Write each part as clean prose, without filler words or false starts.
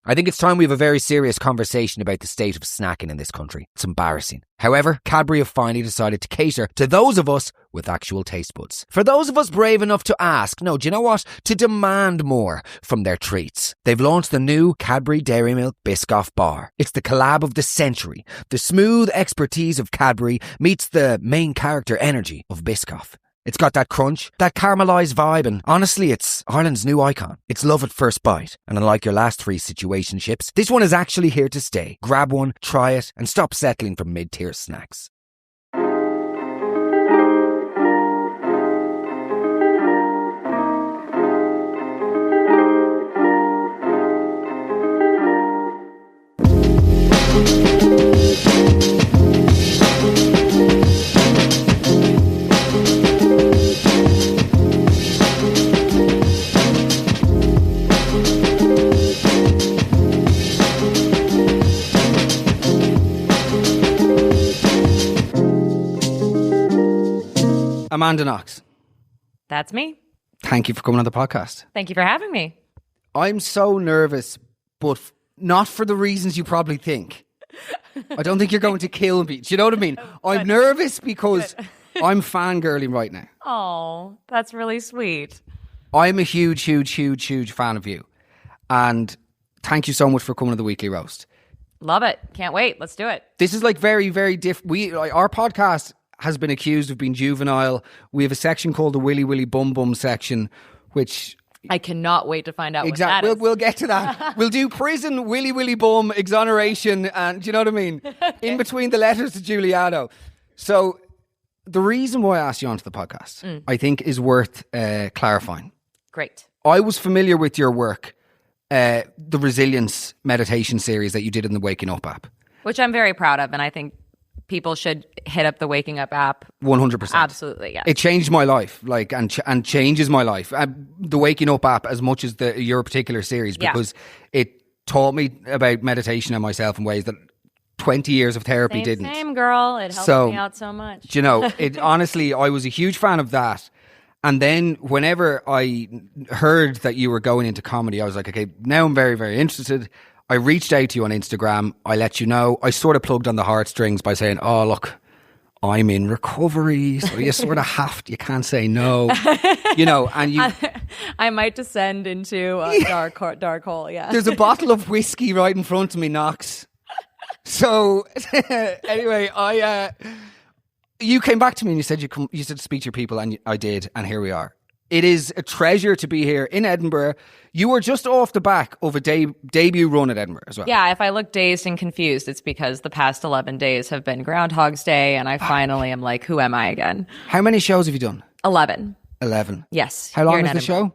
I think it's time we have a very serious conversation about the state of snacking in this country. It's embarrassing. However, Cadbury have finally decided to cater to those of us with actual taste buds. For those of us brave enough to ask, no, do you know what? To demand more from their treats. They've launched the new Cadbury Dairy Milk Biscoff Bar. It's the collab of the century. The smooth expertise of Cadbury meets the main character energy of Biscoff. It's got that crunch, that caramelised vibe, and honestly, it's Ireland's new icon. It's love at first bite. And unlike your last 3 situationships, this one is actually here to stay. Grab one, try it, and stop settling for mid-tier snacks. Amanda Knox. That's me. Thank you for coming on the podcast. Thank you for having me. I'm so nervous, but not for the reasons you probably think. I don't think you're going to kill me. Do you know what I mean? I'm nervous because I'm fangirling right now. Oh, that's really sweet. I'm a huge fan of you. And thank you so much for coming to the Weekly Roast. Love it. Can't wait. Let's do it. This is like very, very different. Our podcast has been accused of being juvenile. We have a section called the Willy Willy Bum Bum section, which I cannot wait to find out exactly. what that is. We'll get to that. We'll do prison, Willy Willy Bum, exoneration, and do you know what I mean? Okay. In between the letters to Giuliano. So the reason why I asked you onto the podcast, I think, is worth clarifying. Great. I was familiar with your work, the Resilience meditation series that you did in the Waking Up app. Which I'm very proud of, and I think people should hit up the Waking Up app. 100%. Absolutely, yeah. It changed my life, and changes my life. The Waking Up app as much as your particular series, because it taught me about meditation and myself in ways that 20 years of therapy didn't. Same, girl. It helped me out so much. You know, honestly, I was a huge fan of that. And then whenever I heard that you were going into comedy, I was like, okay, now I'm very, very interested. I reached out to you on Instagram. I let you know. I sort of plugged on the heartstrings by saying, oh, look, I'm in recovery. So you sort of you can't say no. You know, and you... I might descend into a dark hole, yeah. There's a bottle of whiskey right in front of me, Knox. So anyway, you came back to me and you said you said speak to your people, and I did, and here we are. It is a treasure to be here in Edinburgh. You were just off the back of a debut run at Edinburgh as well. Yeah, if I look dazed and confused, it's because the past 11 days have been Groundhog's Day, and I finally am like, who am I again? How many shows have you done? 11. 11? Yes. How long is the show?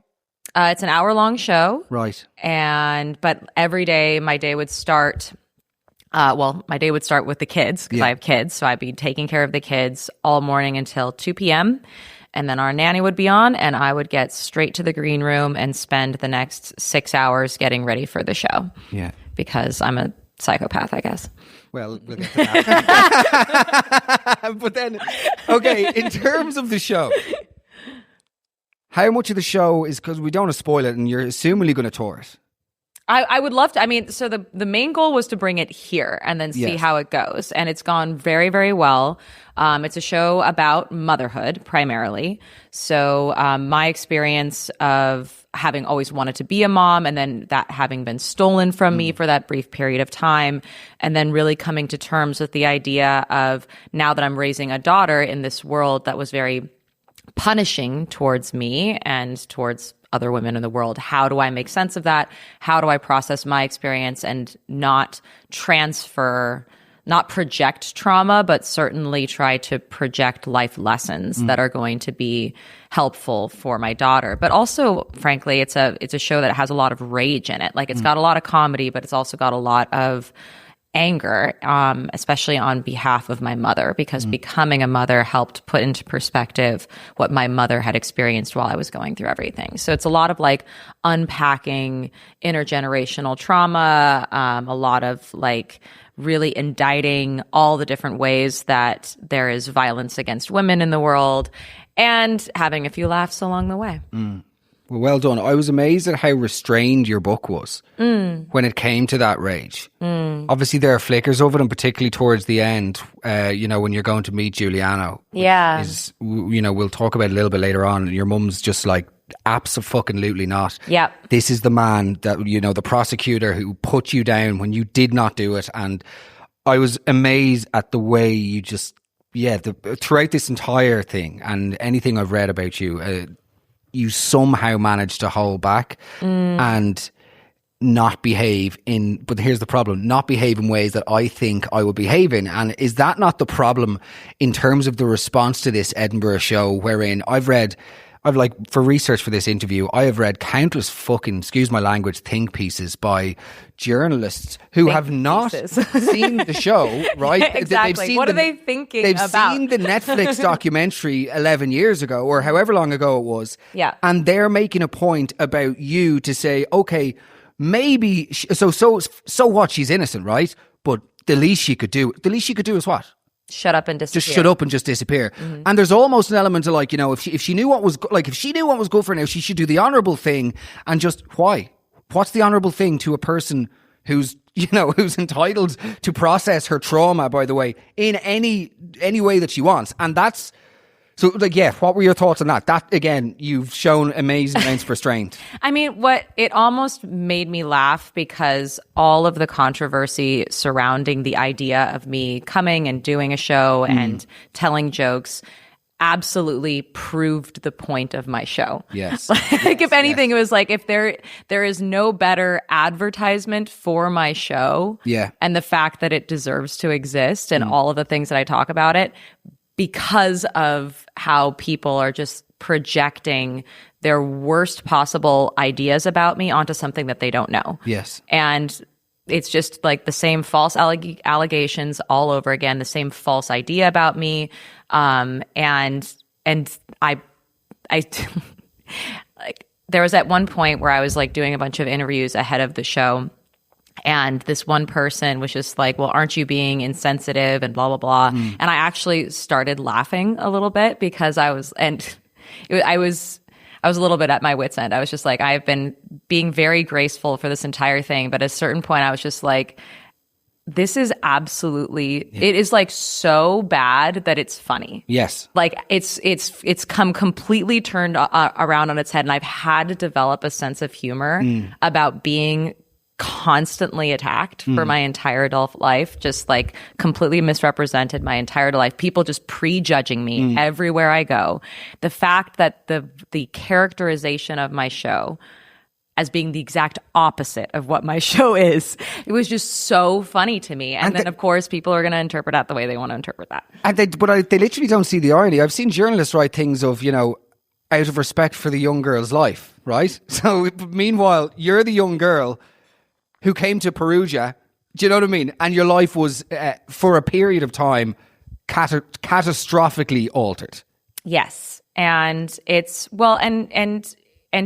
It's an hour-long show. Right. But every day my day would start... my day would start with the kids, because I have kids, so I'd be taking care of the kids all morning until 2 p.m., and then our nanny would be on, and I would get straight to the green room and spend the next 6 hours getting ready for the show. Yeah. Because I'm a psychopath, I guess. Well, we'll get to that. But then, okay, in terms of the show, how much of the show is, because we don't want to spoil it, and you're assumingly going to tour it? I would love to. I mean, so the main goal was to bring it here and then see how it goes. And it's gone very, very well. It's a show about motherhood primarily. So my experience of having always wanted to be a mom, and then that having been stolen from me for that brief period of time, and then really coming to terms with the idea of, now that I'm raising a daughter in this world that was very punishing towards me and towards other women in the world, how do I make sense of that? How do I process my experience and not project trauma, but certainly try to project life lessons that are going to be helpful for my daughter. But also, frankly, it's a show that has a lot of rage in it. Like, it's got a lot of comedy, but it's also got a lot of anger, especially on behalf of my mother, because becoming a mother helped put into perspective what my mother had experienced while I was going through everything. So it's a lot of like unpacking intergenerational trauma, a lot of like really indicting all the different ways that there is violence against women in the world, and having a few laughs along the way. Well done. I was amazed at how restrained your book was when it came to that rage. Obviously, there are flickers of it, and particularly towards the end, when you're going to meet Giuliano. Yeah. We'll talk about it a little bit later on. Your mum's just like, absolutely not. Yeah. This is the man that, the prosecutor who put you down when you did not do it. And I was amazed at the way you just, throughout this entire thing and anything I've read about you, you somehow managed to hold back and not behave but here's the problem, not behave in ways that I think I would behave in. And is that not the problem in terms of the response to this Edinburgh show, wherein for research for this interview, I have read countless fucking, excuse my language, think pieces by journalists who have not seen the show, right? Exactly. What are they thinking about? They've seen the Netflix documentary 11 years ago or however long ago it was. Yeah. And they're making a point about you to say, okay, maybe, so what? She's innocent, right? But the least she could do is what? Shut up and disappear. Just shut up and just disappear. Mm-hmm. And there's almost an element of like, if she knew what was good for her now, she should do the honourable thing. And just why? What's the honourable thing to a person who's entitled to process her trauma, by the way, in any way that she wants? And that's so, what were your thoughts on that? That, again, you've shown amazing amounts of restraint. I mean, it almost made me laugh because all of the controversy surrounding the idea of me coming and doing a show and telling jokes absolutely proved the point of my show. Yes. If anything, it was like, if there is no better advertisement for my show and the fact that it deserves to exist and all of the things that I talk about it, because of how people are just projecting their worst possible ideas about me onto something that they don't know. Yes. And it's just like the same false allegations all over again, the same false idea about me. And I like, there was at one point where I was like doing a bunch of interviews ahead of the show. And this one person was just like, well, aren't you being insensitive and blah, blah, blah. And I actually started laughing a little bit because I was a little bit at my wit's end. I was just like, I've been being very graceful for this entire thing. But at a certain point, I was just like, this is absolutely, it is like so bad that it's funny. Yes. Like it's come completely turned around on its head. And I've had to develop a sense of humor about being constantly attacked for my entire adult life, just like completely misrepresented my entire life. People just prejudging me everywhere I go. The fact that the characterization of my show as being the exact opposite of what my show is, it was just so funny to me. And then, of course, people are going to interpret that the way they want to interpret that. And they literally don't see the irony. I've seen journalists write things of, out of respect for the young girl's life, right? So meanwhile, you're the young girl who came to Perugia, do you know what I mean? And your life was, for a period of time, catastrophically altered. Yes. And it's, well, and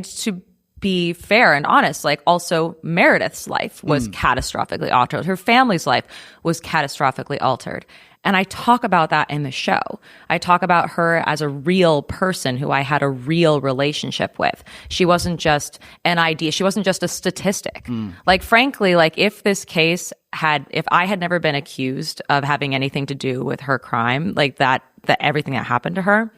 to be fair and honest, like also Meredith's life was catastrophically altered. Her family's life was catastrophically altered. And I talk about that in the show. I talk about her as a real person who I had a real relationship with. She wasn't just an idea. She wasn't just a statistic. Like, frankly, like if I had never been accused of having anything to do with her crime, like that everything that happened to her,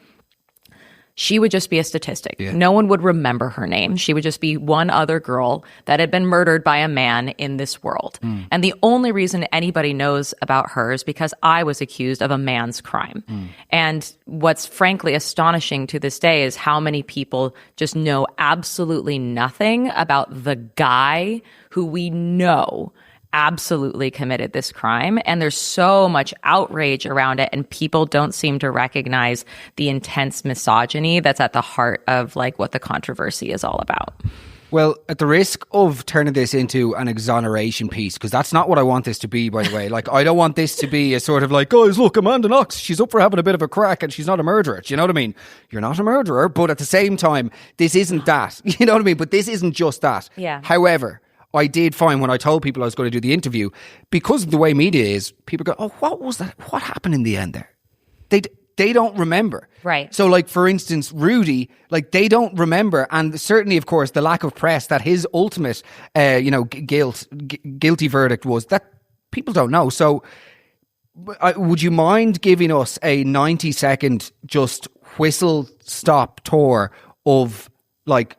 she would just be a statistic. Yeah. No one would remember her name. She would just be one other girl that had been murdered by a man in this world. And the only reason anybody knows about her is because I was accused of a man's crime. And what's frankly astonishing to this day is how many people just know absolutely nothing about the guy who we know absolutely committed this crime. And there's so much outrage around it, and people don't seem to recognize the intense misogyny that's at the heart of like what the controversy is all about. Well, at the risk of turning this into an exoneration piece, because that's not what I want this to be, by the way. Like, I don't want this to be a sort of like, guys, look, Amanda Knox, she's up for having a bit of a crack and she's not a murderer. Do you know what I mean? You're not a murderer, but at the same time, this isn't that. You know what I mean? But this isn't just that. Yeah. However, I did find when I told people I was going to do the interview, because of the way media is, people go, oh, what was that? What happened in the end there? they don't remember. Right. So, like, for instance, Rudy, like, they don't remember. And certainly, of course, the lack of press that his ultimate, guilty verdict was, that people don't know. So would you mind giving us a 90-second just whistle-stop tour of, like,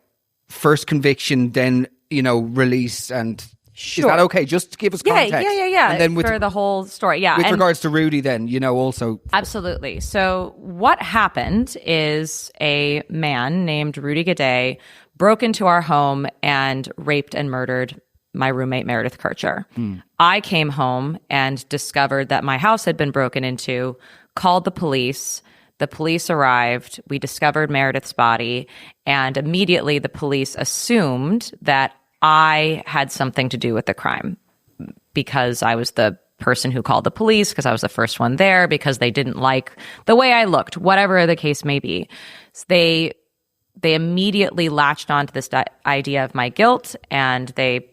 first conviction, then, release, and... Sure. Is that okay? Just to give us context. Yeah. And then for the whole story, yeah. With regards to Rudy, then, also. Absolutely. So what happened is a man named Rudy Gaudet broke into our home and raped and murdered my roommate, Meredith Kircher. I came home and discovered that my house had been broken into, called the police. The police arrived. We discovered Meredith's body. And immediately the police assumed that I had something to do with the crime because I was the person who called the police, because I was the first one there, because they didn't like the way I looked, whatever the case may be. So they immediately latched onto this idea of my guilt, and they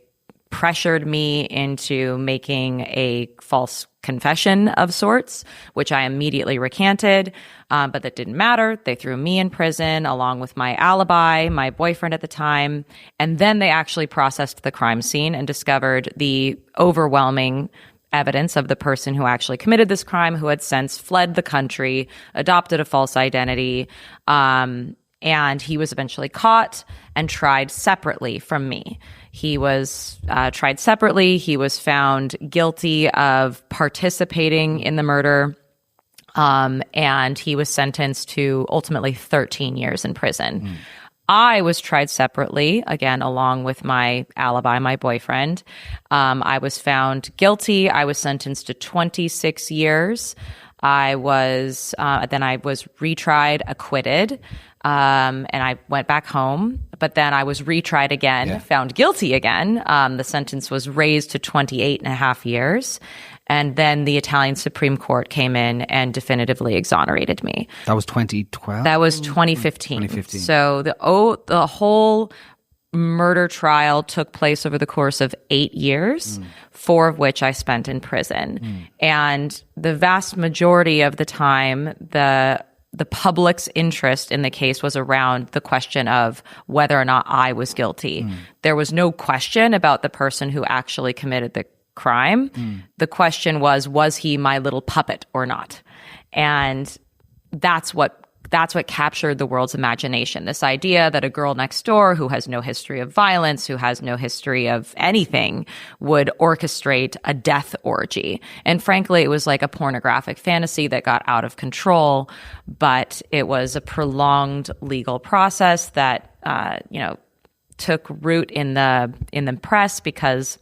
pressured me into making a false confession of sorts, which I immediately recanted, but that didn't matter. They threw me in prison along with my alibi, my boyfriend at the time, and then they actually processed the crime scene and discovered the overwhelming evidence of the person who actually committed this crime, who had since fled the country, adopted a false identity, and he was eventually caught and tried separately from me. He was tried separately. He was found guilty of participating in the murder, and he was sentenced to ultimately 13 years in prison. I was tried separately, again, along with my alibi, my boyfriend. I was found guilty. I was sentenced to 26 years. Then I was retried, acquitted, and I went back home. But then I was retried again, found guilty again. The sentence was raised to 28 and a half years. And then the Italian Supreme Court came in and definitively exonerated me. That was 2012? That was 2015. So the whole murder trial took place over the course of 8 years, 4 of which I spent in prison. And the vast majority of the time, the public's interest in the case was around the question of whether or not I was guilty. There was no question about the person who actually committed the crime. The question was he my little puppet or not? And that's what captured the world's imagination. This idea that a girl next door who has no history of violence, who has no history of anything, would orchestrate a death orgy. And frankly, it was like a pornographic fantasy that got out of control, but it was a prolonged legal process that, took root in the press because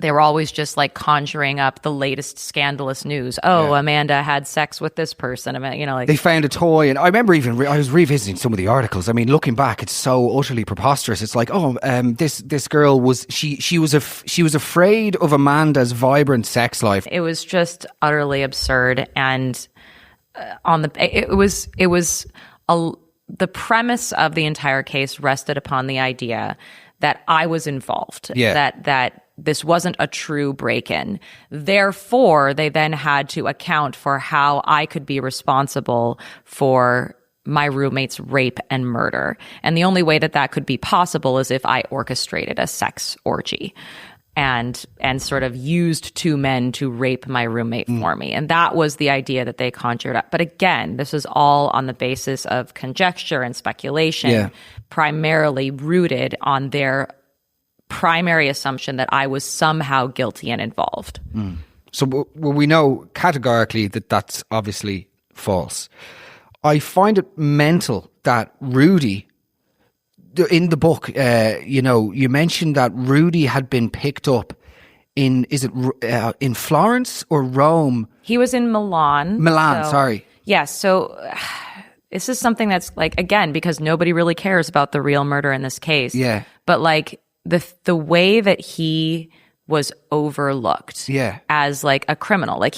they were always just like conjuring up the latest scandalous news. Amanda had sex with this person. They found a toy, and I remember I was revisiting some of the articles. I mean, looking back, it's so utterly preposterous. It's like, this girl was she was afraid of Amanda's vibrant sex life. It was just utterly absurd, and the premise of the entire case rested upon the idea that I was involved. That this wasn't a true break-in. Therefore, they then had to account for how I could be responsible for my roommate's rape and murder. And the only way that could be possible is if I orchestrated a sex orgy and sort of used 2 men to rape my roommate for me. And that was the idea that they conjured up. But again, this was all on the basis of conjecture and speculation, primarily rooted on their primary assumption that I was somehow guilty and involved. So we know categorically that that's obviously false. I find it mental that Rudy, in the book, you mentioned that Rudy had been picked up in Florence or Rome? He was in Milan. Sorry. Yes. So this is something that's like, again, because nobody really cares about the real murder in this case. Yeah. But like the way that he was overlooked as like a criminal, like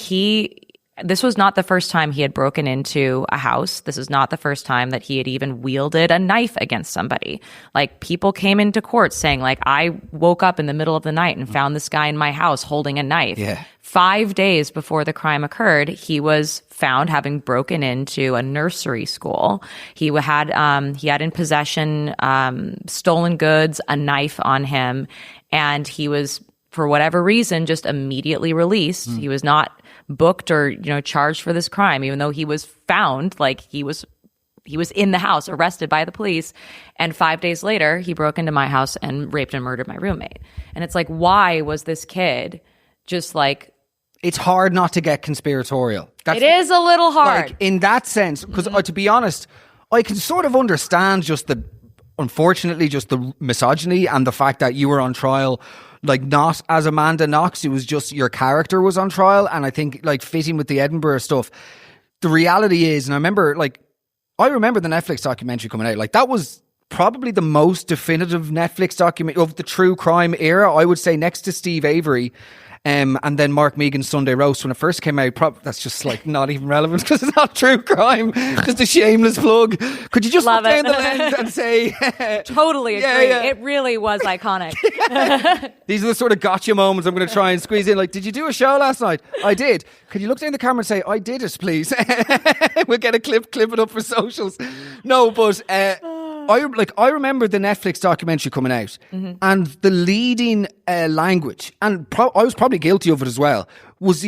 this was not the first time he had broken into a house. This is not the first time that he had even wielded a knife against somebody. Like, people came into court saying, like, I woke up in the middle of the night and found this guy in my house holding a knife. 5 days before the crime occurred, he was found having broken into a nursery school. He had in possession stolen goods, a knife on him, and he was, for whatever reason, just immediately released. He was not booked or, charged for this crime, even though he was found, like he was in the house, arrested by the police. And 5 days later, he broke into my house and raped and murdered my roommate. And it's like, why was this kid just like... It's hard not to get conspiratorial. It is a little hard. Like, in that sense, because to be honest, I can sort of understand unfortunately, just the misogyny and the fact that you were on trial, like not as Amanda Knox, it was just your character was on trial. And I think like fitting with the Edinburgh stuff, the reality is, and I remember the Netflix documentary coming out, like that was probably the most definitive Netflix documentary of the true crime era, I would say, next to Steve Avery. And then Mark Mehigan's Sunday Roast, when it first came out, that's just like not even relevant because it's not true crime. Just a shameless plug. Could you just look down the lens and say... Totally agree. Yeah. It really was iconic. These are the sort of gotcha moments I'm going to try and squeeze in. Like, did you do a show last night? I did. Could you look down the camera and say, I did it, please? We'll get a clip it up for socials. No, but... I remember the Netflix documentary coming out and the leading language, and I was probably guilty of it as well, was,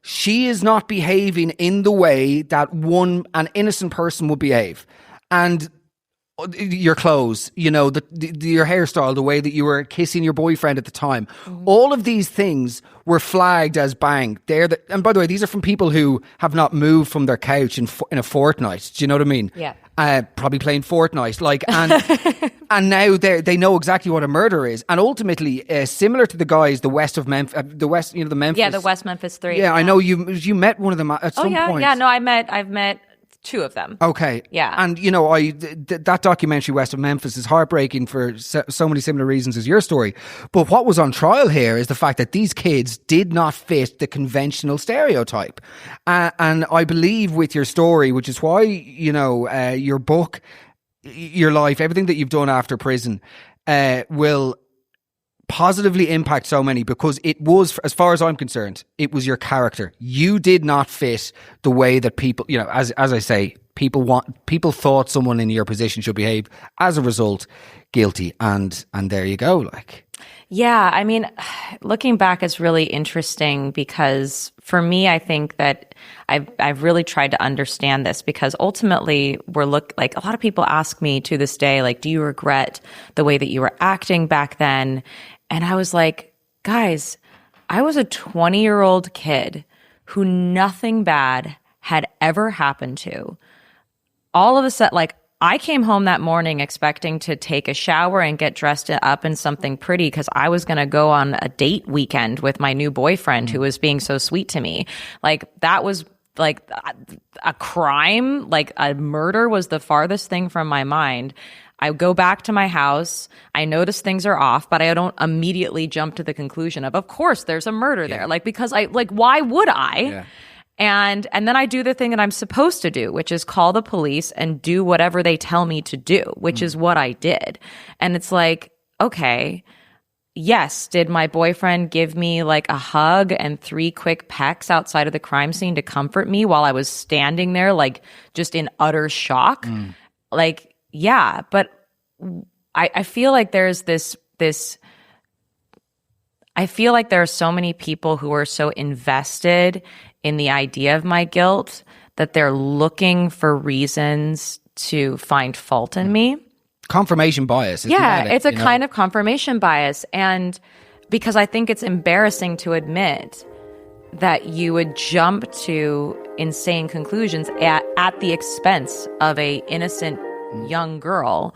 she is not behaving in the way that an innocent person would behave. And your clothes, your hairstyle, the way that you were kissing your boyfriend at the time, all of these things were flagged as bang. And by the way, these are from people who have not moved from their couch in a fortnight. Do you know what I mean? Yeah. Probably playing Fortnite, and now they know exactly what a murder is, and ultimately similar to the guys, the West Memphis. Yeah, the West Memphis 3. Yeah, I know you met one of them at some point. Yeah, no, I've met 2 of them. Okay. Yeah. And, that documentary, West of Memphis, is heartbreaking for so many similar reasons as your story. But what was on trial here is the fact that these kids did not fit the conventional stereotype. And I believe with your story, which is why, your book, your life, everything that you've done after prison will positively impact so many, because it was, as far as I'm concerned, it was your character. You did not fit the way that people, as I say, people thought someone in your position should behave. As a result, guilty. And there you go. Like, yeah, I mean, looking back is really interesting because for me, I think that I've really tried to understand this, because ultimately like a lot of people ask me to this day, like, do you regret the way that you were acting back then? And I was like, guys, I was a 20-year-old kid who nothing bad had ever happened to. All of a sudden, like, I came home that morning expecting to take a shower and get dressed up in something pretty because I was going to go on a date weekend with my new boyfriend who was being so sweet to me. Like, that was like a crime, like a murder was the farthest thing from my mind. I go back to my house. I notice things are off, but I don't immediately jump to the conclusion of course, there's a murder there. Like, because why would I? Yeah. And then I do the thing that I'm supposed to do, which is call the police and do whatever they tell me to do, which is what I did. And it's like, okay, yes, did my boyfriend give me like a hug and 3 quick pecks outside of the crime scene to comfort me while I was standing there, like just in utter shock? Like, yeah, but I feel like there's this I feel like there are so many people who are so invested in the idea of my guilt that they're looking for reasons to find fault in me. Confirmation bias. It's a kind of confirmation bias. And because I think it's embarrassing to admit that you would jump to insane conclusions at the expense of a innocent young girl.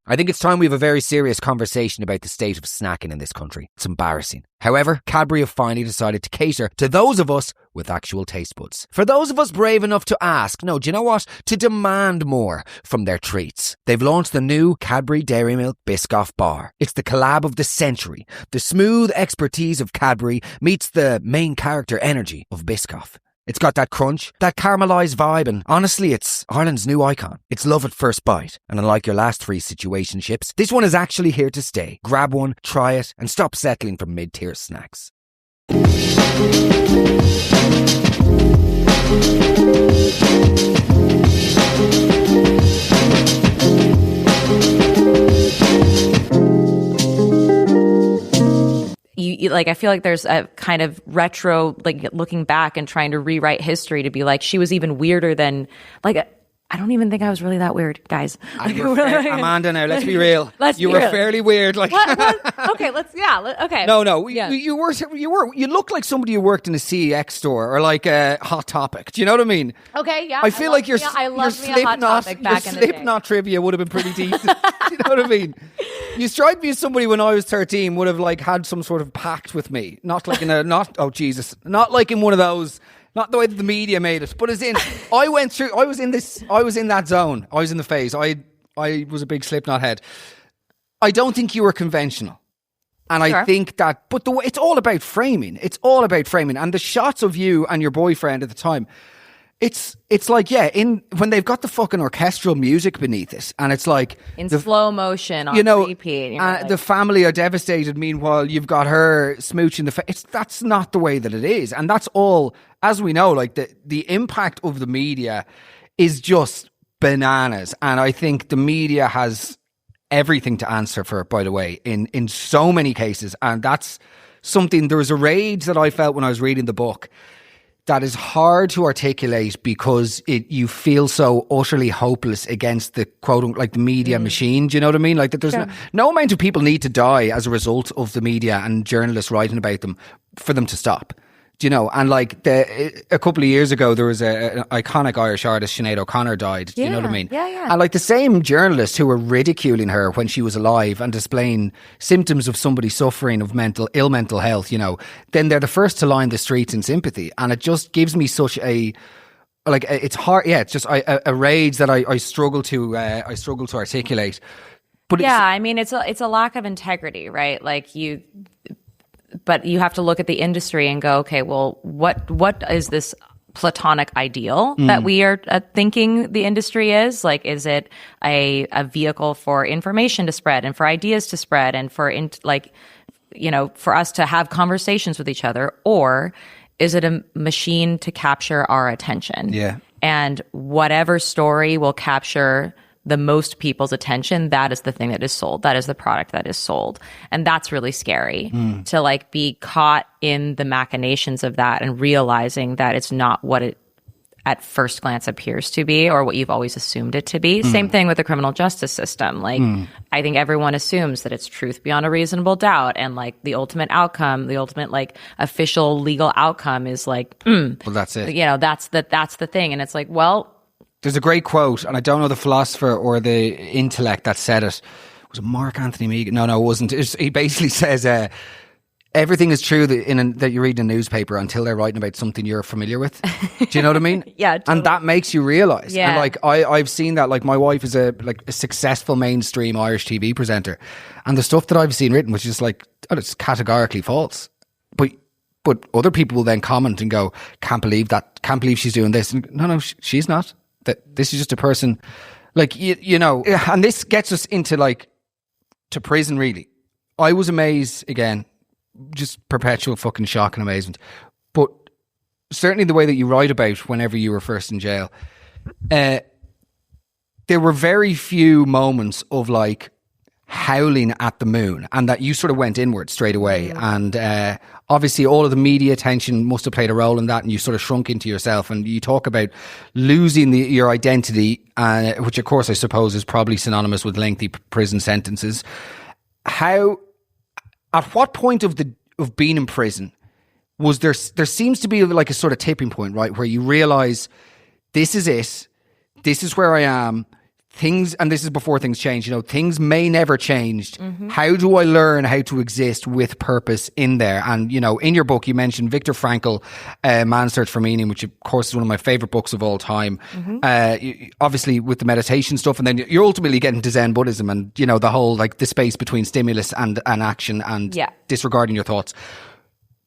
I think it's time we have a very serious conversation about the state of snacking in this country. It's embarrassing. However, Cadbury have finally decided to cater to those of us with actual taste buds. For those of us brave enough to ask, no, do you know what? To demand more from their treats. They've launched the new Cadbury Dairy Milk Biscoff Bar. It's the collab of the century. The smooth expertise of Cadbury meets the main character energy of Biscoff. It's got that crunch, that caramelised vibe, and honestly, it's Ireland's new icon. It's love at first bite. And unlike your last 3 situationships, this one is actually here to stay. Grab one, try it, and stop settling for mid-tier snacks. Like, I feel like there's a kind of retro, like looking back and trying to rewrite history to be like, she was even weirder than, like, I don't even think I was really that weird, guys. Like, Amanda, now let's be real. You were fairly weird. Like, okay, okay. No. You were. You looked like somebody who worked in a CEX store or like a Hot Topic. Do you know what I mean? Okay, yeah. I feel like your Slipknot trivia would have been pretty decent. Do you know what I mean? You strike me as somebody when I was 13 would have like had some sort of pact with me, not like in a not like in one of those. Not the way that the media made it, but as in, I was in that zone. I was in the phase. I was a big Slipknot head. I don't think you were conventional. And I think that, but the way, it's all about framing. It's all about framing. And the shots of you and your boyfriend at the time, it's like, when they've got the fucking orchestral music beneath it, and it's like in slow motion on repeat. Like, the family are devastated. Meanwhile, you've got her smooching the face. That's not the way that it is, and that's all. As we know, like the impact of the media is just bananas, and I think the media has everything to answer for. By the way, in so many cases, and that's something. There was a rage that I felt when I was reading the book. That is hard to articulate because you feel so utterly hopeless against the quote like the media machine. Do you know what I mean? Like that, there's no amount of people need to die as a result of the media and journalists writing about them for them to stop. Do you know? And like a couple of years ago, there was an iconic Irish artist, Sinead O'Connor, died. Do you know what I mean? Yeah. And like the same journalists who were ridiculing her when she was alive and displaying symptoms of somebody suffering of mental health, you know, then they're the first to line the streets in sympathy. And it just gives me such it's hard. Yeah, it's just a rage that I struggle to articulate. But I mean, it's a lack of integrity, right? Like but you have to look at the industry and go, okay, well, what is this platonic ideal that we are thinking the industry is? Like, is it a vehicle for information to spread and for ideas to spread and for for us to have conversations with each other? Or is it a machine to capture our attention? Yeah. And whatever story will capture the most people's attention, that is the thing that is sold. That is the product that is sold. And that's really scary to like be caught in the machinations of that and realizing that it's not what it at first glance appears to be or what you've always assumed it to be. Same thing with the criminal justice system. Like, I think everyone assumes that it's truth beyond a reasonable doubt. And like the ultimate outcome, the ultimate like official legal outcome is like, well, that's it. You know, that's the thing. And it's like, well, there's a great quote, and I don't know the philosopher or the intellect that said it. Was it Mark Anthony Mehigan? No, it wasn't. He basically says everything is true that you read in a newspaper until they're writing about something you're familiar with. Do you know what I mean? Yeah, totally. And that makes you realise. Yeah. And like I've seen that. Like my wife is a successful mainstream Irish TV presenter, and the stuff that I've seen written, which is like, it's categorically false. But other people will then comment and go, can't believe she's doing this. And no, she's not. That this is just a person, like, you know, and this gets us into like to prison. Really, I was amazed again, just perpetual fucking shock and amazement. But certainly the way that you write about whenever you were first in jail, there were very few moments of like howling at the moon, and that you sort of went inward straight away. And obviously all of the media attention must have played a role in that, and you sort of shrunk into yourself. And you talk about losing your identity, which of course I suppose is probably synonymous with lengthy prison sentences. At what point of being in prison was there seems to be like a sort of tipping point, right, where you realise this is it, this is where I am. Things, and this is before things change, you know, things may never change. How do I learn how to exist with purpose in there? And, you know, in your book, you mentioned Viktor Frankl, Man's Search for Meaning, which of course is one of my favorite books of all time. Obviously with the meditation stuff, and then you're ultimately getting to Zen Buddhism and, you know, the whole, like the space between stimulus and action and disregarding your thoughts.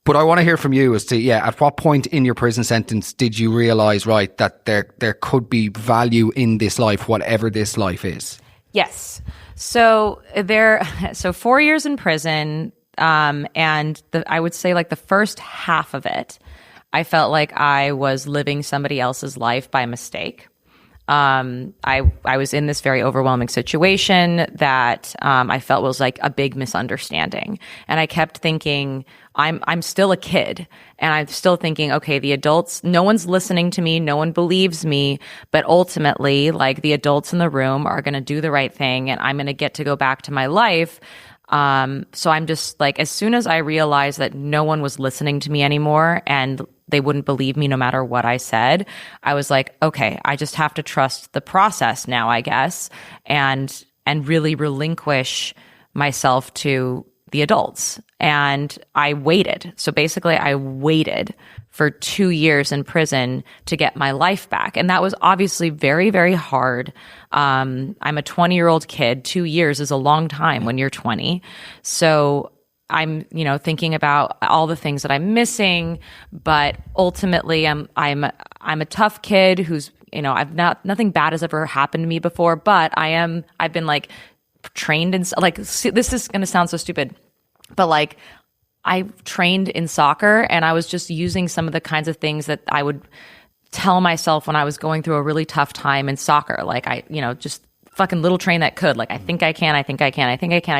But I want to hear from you as to, at what point in your prison sentence did you realise, right, that there could be value in this life, whatever this life is? Yes. So 4 years in prison, and I would say like the first half of it, I felt like I was living somebody else's life by mistake. I was in this very overwhelming situation that I felt was like a big misunderstanding, and I kept thinking I'm still a kid, and I'm still thinking, okay, the adults, no one's listening to me, no one believes me, but ultimately, like, the adults in the room are going to do the right thing, and I'm going to get to go back to my life. So I'm just like, as soon as I realized that no one was listening to me anymore and they wouldn't believe me no matter what I said, I was like, okay, I just have to trust the process now, I guess, and really relinquish myself to the adults. And I waited. So basically, I waited for 2 years in prison to get my life back. And that was obviously very, very hard. I'm a 20-year-old kid. 2 years is a long time when you're 20. So I'm, thinking about all the things that I'm missing, but ultimately I'm a tough kid who's, nothing bad has ever happened to me before, but I've been like trained in, like, this is going to sound so stupid, but like, I trained in soccer, and I was just using some of the kinds of things that I would tell myself when I was going through a really tough time in soccer. Like, just fucking little train that could. Like, I think I can. I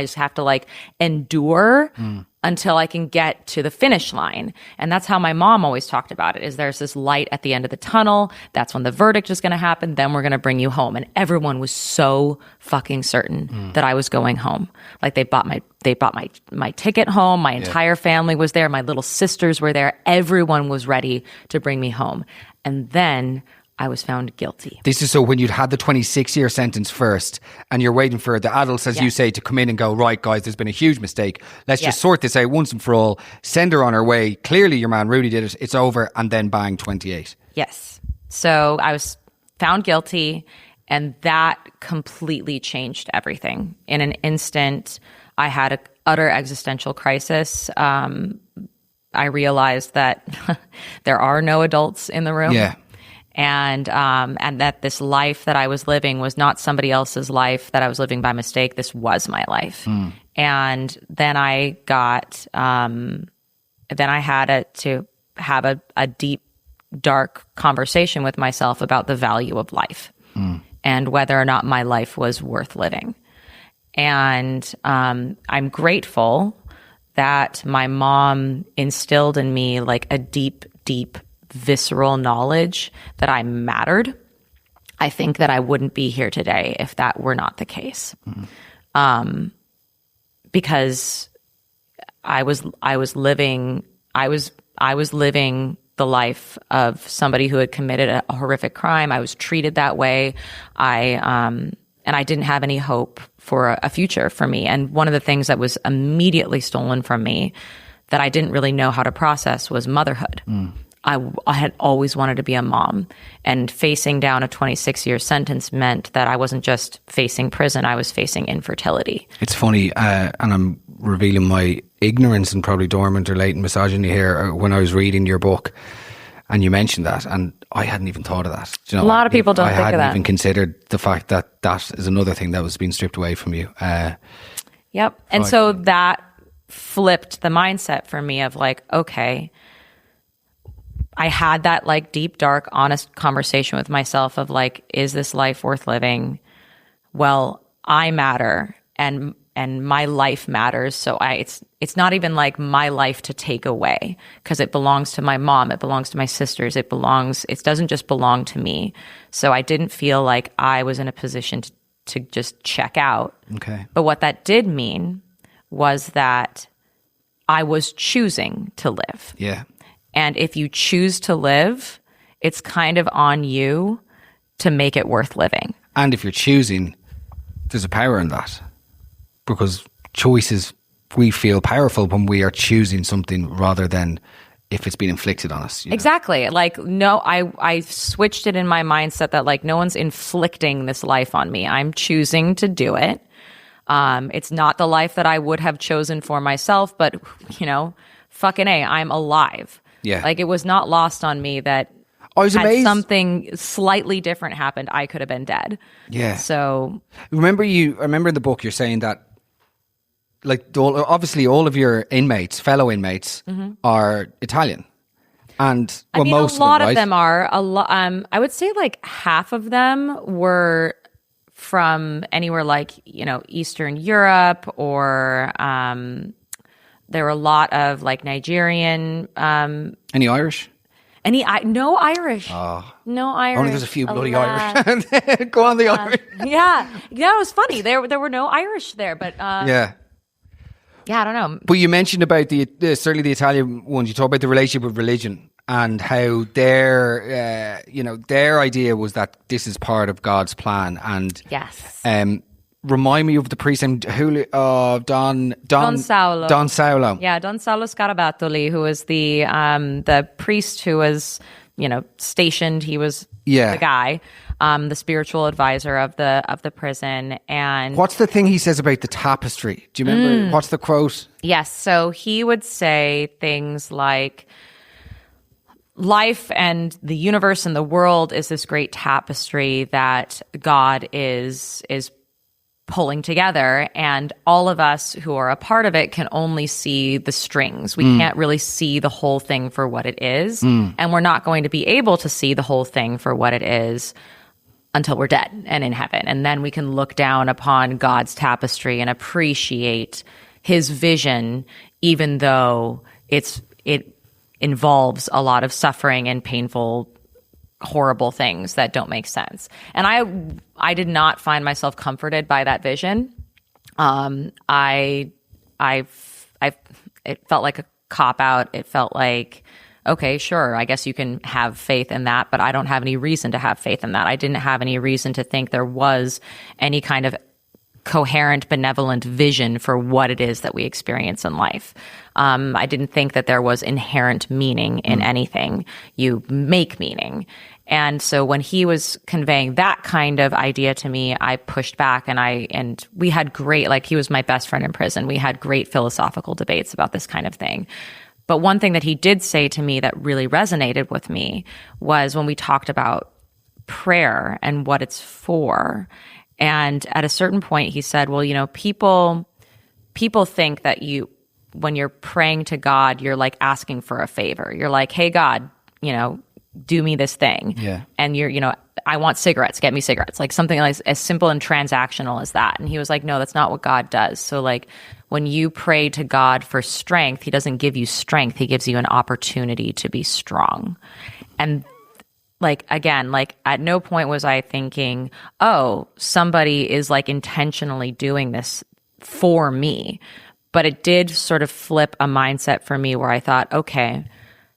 just have to like endure until I can get to the finish line. And that's how my mom always talked about it, is there's this light at the end of the tunnel. That's when the verdict is going to happen. Then we're going to bring you home. And everyone was so fucking certain that I was going home. Like, they bought my ticket home. My entire family was there. My little sisters were there. Everyone was ready to bring me home. And then I was found guilty. This is so when you'd had the 26-year sentence first, and you're waiting for the adults, as you say, to come in and go, right, guys, there's been a huge mistake. Let's just sort this out once and for all. Send her on her way. Clearly your man Rudy did it. It's over. And then bang, 28. Yes. So I was found guilty, and that completely changed everything. In an instant, I had an utter existential crisis. I realized that there are no adults in the room. Yeah. And that this life that I was living was not somebody else's life that I was living by mistake. This was my life. And then I got, then I had to have a deep, dark conversation with myself about the value of life and whether or not my life was worth living. And I'm grateful that my mom instilled in me like a deep, deep, visceral knowledge that I mattered. I think that I wouldn't be here today if that were not the case. Because I was living the life of somebody who had committed a horrific crime. I was treated that way. And I didn't have any hope for a future for me. And one of the things that was immediately stolen from me that I didn't really know how to process was motherhood. I had always wanted to be a mom, and facing down a 26-year sentence meant that I wasn't just facing prison, I was facing infertility. It's funny, and I'm revealing my ignorance and probably dormant or latent misogyny here, when I was reading your book and you mentioned that, and I hadn't even thought of that. You know, a lot of people don't think of that. I hadn't even considered the fact that that is another thing that was being stripped away from you. Yep. And so that flipped the mindset for me of like, okay, I had that like deep, dark, honest conversation with myself of like, is this life worth living? Well, I matter, and my life matters. So it's not even like my life to take away, because it belongs to my mom. It belongs to my sisters. It doesn't just belong to me. So I didn't feel like I was in a position to just check out. Okay. But what that did mean was that I was choosing to live. Yeah. And if you choose to live, it's kind of on you to make it worth living. And if you're choosing, there's a power in that. Because choices, we feel powerful when we are choosing something rather than if it's been inflicted on us. Exactly. Like, no, I switched it in my mindset that like no one's inflicting this life on me. I'm choosing to do it. It's not the life that I would have chosen for myself, but, fucking A, I'm alive. Yeah. Like, it was not lost on me that I was amazed. had something slightly different happened, I could have been dead. Yeah. So I remember in the book you're saying that, like, obviously all of your fellow inmates are Italian. And I mean, most a lot of them are. I would say like half of them were from anywhere like, Eastern Europe, or there were a lot of like Nigerian. Any Irish? No Irish. No Irish. Only there's a few bloody Irish. Go on, the Irish. Yeah, it was funny. There were no Irish there, but yeah, I don't know. But you mentioned about certainly the Italian ones. You talk about the relationship with religion and how their idea was that this is part of God's plan. And yes, remind me of the priest named Don Saulo. Don Saulo. Yeah, Don Saulo Scarabattoli, who was the priest who was stationed. He was the guy, the spiritual advisor of the prison. And what's the thing he says about the tapestry? Do you remember? What's the quote? Yes, so he would say things like, life and the universe and the world is this great tapestry that God is pulling together, and all of us who are a part of it can only see the strings. We can't really see the whole thing for what it is, and we're not going to be able to see the whole thing for what it is until we're dead and in heaven. And then we can look down upon God's tapestry and appreciate his vision, even though it involves a lot of suffering and painful, horrible things that don't make sense. And I did not find myself comforted by that vision. It felt like a cop out. It felt like, okay, sure, I guess you can have faith in that, but I don't have any reason to have faith in that. I didn't have any reason to think there was any kind of coherent, benevolent vision for what it is that we experience in life. I didn't think that there was inherent meaning in anything. You make meaning. And so when he was conveying that kind of idea to me, I pushed back, and we had great, like, he was my best friend in prison. We had great philosophical debates about this kind of thing. But one thing that he did say to me that really resonated with me was when we talked about prayer and what it's for. And at a certain point, he said, well, people think that when you're praying to God, you're like asking for a favor. You're like, hey, God, do me this thing. Yeah. And I want cigarettes, get me cigarettes. Like something like as simple and transactional as that. And he was like, no, that's not what God does. So like when you pray to God for strength, he doesn't give you strength. He gives you an opportunity to be strong. And like, again, like at no point was I thinking, oh, somebody is like intentionally doing this for me. But it did sort of flip a mindset for me where I thought, okay,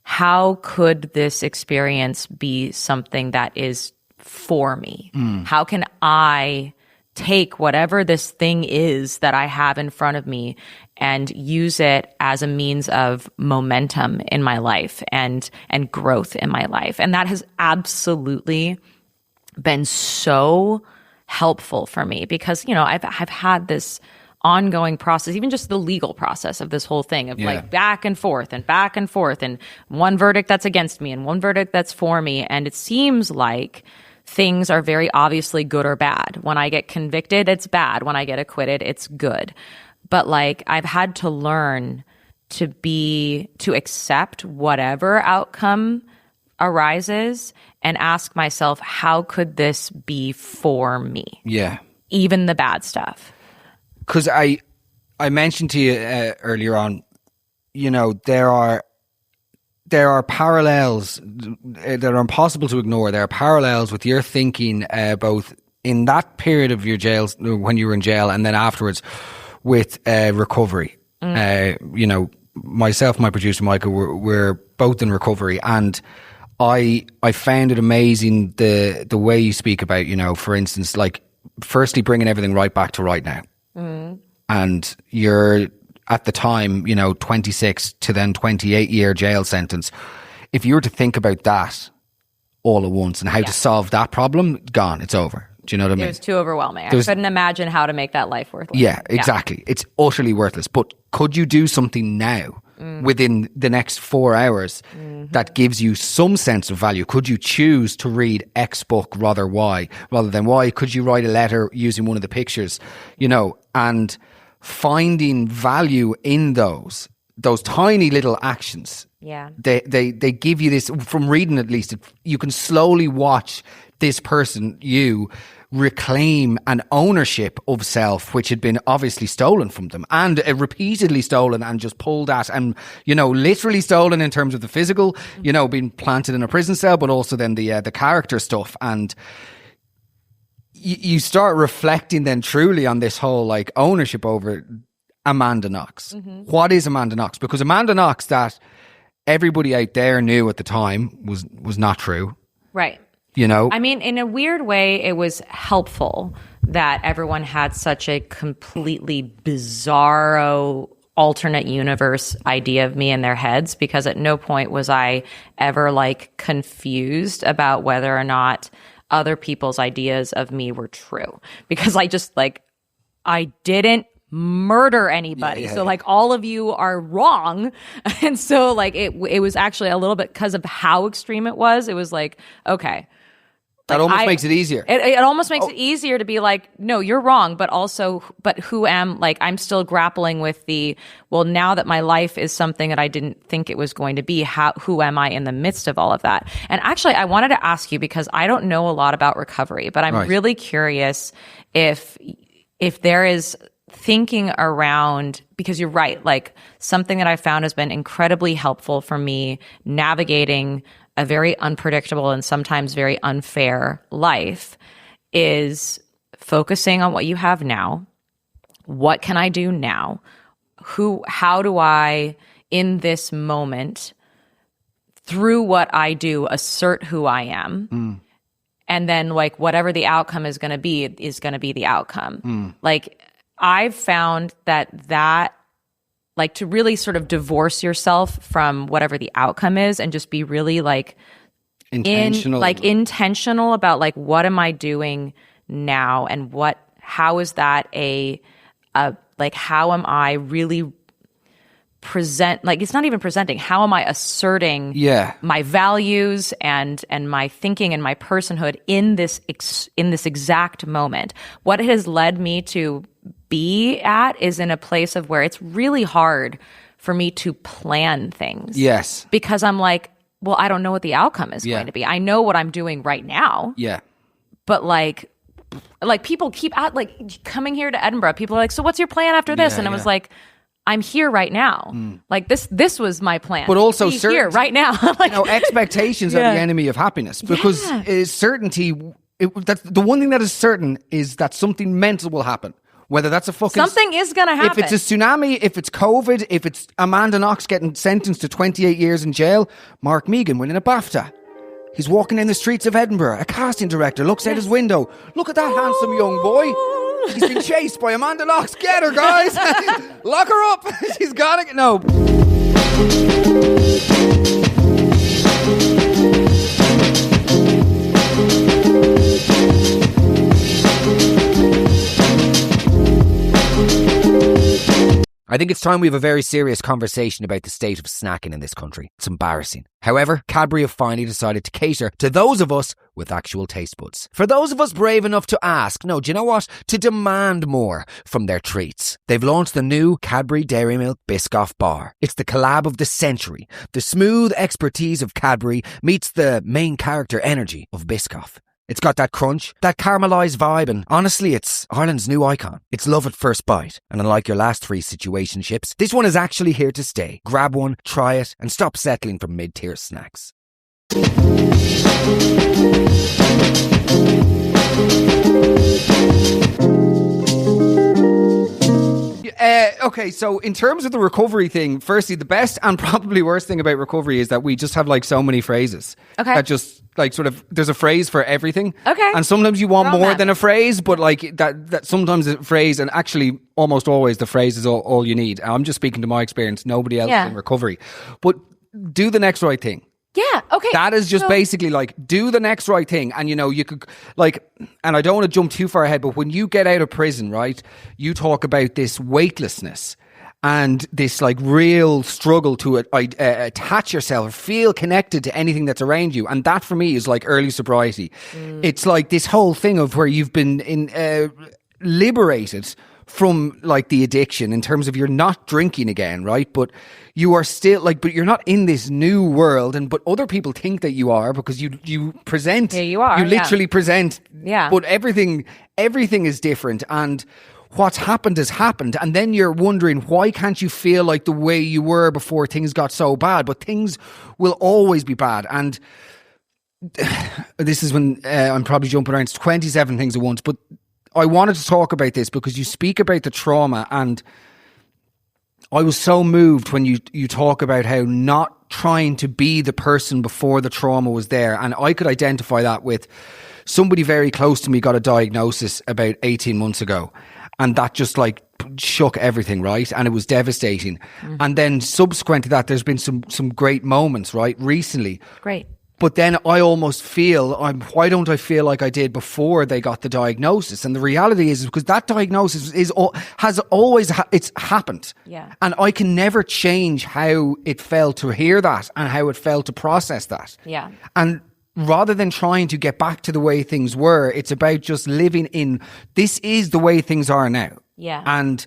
how could this experience be something that is for me? How can I take whatever this thing is that I have in front of me and use it as a means of momentum in my life and growth in my life? And that has absolutely been so helpful for me because, I've had this ongoing process, even just the legal process of this whole thing of like back and forth and one verdict that's against me and one verdict that's for me. And it seems like things are very obviously good or bad. When I get convicted, it's bad. When I get acquitted, it's good. But like I've had to learn to accept whatever outcome arises and ask myself, how could this be for me? Yeah. Even the bad stuff. Because I mentioned to you earlier on, there are parallels that are impossible to ignore. There are parallels with your thinking both in that period of your jail, when you were in jail, and then afterwards with recovery. Myself, my producer Michael, we're both in recovery, and I found it amazing the way you speak about, for instance, like firstly bringing everything right back to right now. And you're at the time, 26 to then 28-year jail sentence. If you were to think about that all at once and how to solve that problem, gone, it's over. Do you know what I mean? It was too overwhelming. I couldn't imagine how to make that life worthless. Yeah, exactly. It's utterly worthless. But could you do something now within the next 4 hours that gives you some sense of value? Could you choose to read X book rather than Y? Could you write a letter using one of the pictures? And finding value in those tiny little actions. Yeah. They give you this, from reading at least, you can slowly watch this person, you, reclaim an ownership of self which had been obviously stolen from them, and repeatedly stolen and just pulled at, and literally stolen in terms of the physical, being planted in a prison cell, but also then the character stuff. And you start reflecting then truly on this whole like ownership over Amanda Knox. What is Amanda Knox? Because Amanda Knox, that everybody out there knew at the time, was not true. Right. I mean, in a weird way, it was helpful that everyone had such a completely bizarro alternate universe idea of me in their heads, because at no point was I ever like confused about whether or not other people's ideas of me were true, because I just I didn't murder anybody. Yeah. So like all of you are wrong. And so like it was actually a little bit, because of how extreme it was like, okay. That almost makes it easier. It almost makes it easier to be like, no, you're wrong. But I'm still grappling with now that my life is something that I didn't think it was going to be, who am I in the midst of all of that? And actually, I wanted to ask you, because I don't know a lot about recovery, but I'm really curious if there is thinking around, because you're right, like something that I found has been incredibly helpful for me navigating a very unpredictable and sometimes very unfair life is focusing on what you have now. What can I do now? How do I, in this moment, through what I do, assert who I am? And then like whatever the outcome is going to be the outcome. Like I've found that like to really sort of divorce yourself from whatever the outcome is and just be really like intentional about like, what am I doing now? And how is that how am I really it's not even presenting. How am I asserting my values and my thinking and my personhood in this exact moment? What it has led me to be at is in a place of where it's really hard for me to plan things. Yes. Because I'm like, well, I don't know what the outcome is going to be. I know what I'm doing right now. Yeah. But like people keep coming here to Edinburgh. People are like, so what's your plan after this? And I was like, I'm here right now. Like this was my plan. But also here right now. Expectations are the enemy of happiness, because certainty. That's the one thing that is certain, is that something mental will happen. Whether that's something is going to happen. If it's a tsunami, if it's COVID, if it's Amanda Knox getting sentenced to 28 years in jail, Mark Mehigan winning a BAFTA. He's walking in the streets of Edinburgh. A casting director looks out his window. Look at that handsome young boy. He's been chased by Amanda Knox. Get her, guys. Lock her up. She's got to... No. I think it's time we have a very serious conversation about the state of snacking in this country. It's embarrassing. However, Cadbury have finally decided to cater to those of us with actual taste buds. For those of us brave enough to ask, no, do you know what? To demand more from their treats. They've launched the new Cadbury Dairy Milk Biscoff Bar. It's the collab of the century. The smooth expertise of Cadbury meets the main character energy of Biscoff. It's got that crunch, that caramelised vibe, and honestly, it's Ireland's new icon. It's love at first bite. And unlike your last three situationships, this one is actually here to stay. Grab one, try it, and stop settling for mid-tier snacks. Okay, so in terms of the recovery thing, firstly, the best and probably worst thing about recovery is that we just have like so many phrases. Okay. That just like sort of, there's a phrase for everything. Okay. And sometimes you want more than a phrase, but like that sometimes a phrase, and actually almost always the phrase is all you need. I'm just speaking to my experience, nobody else in recovery. But do the next right thing. Yeah, okay. That is just basically like, do the next right thing. And, you know, you could like, and I don't want to jump too far ahead, but when you get out of prison, right, you talk about this weightlessness. and this like real struggle to attach yourself, feel connected to anything that's around you. And that for me is like early sobriety. It's like this whole thing of where you've been liberated from like the addiction in terms of you're not drinking again, right? But you are still like, but you're not in this new world, but other people think that you are because you present. Here you are. You literally present. Yeah. But everything is different, and what's happened has happened, and then you're wondering why can't you feel like the way you were before things got so bad? But things will always be bad, and this is when I'm probably jumping around 27 things at once, but I wanted to talk about this because you speak about the trauma, and I was so moved when you talk about how not trying to be the person before the trauma was there. And I could identify that with somebody very close to me got a diagnosis about 18 months ago. And that just like shook everything, right? And it was devastating. And then subsequent to that, there's been some great moments, right? Recently. Great. But then I almost feel, why don't I feel like I did before they got the diagnosis? And the reality is because that diagnosis has always it's happened. Yeah. And I can never change how it felt to hear that and how it felt to process that. Yeah. And rather than trying to get back to the way things were, it's about just living in, this is the way things are now. Yeah. And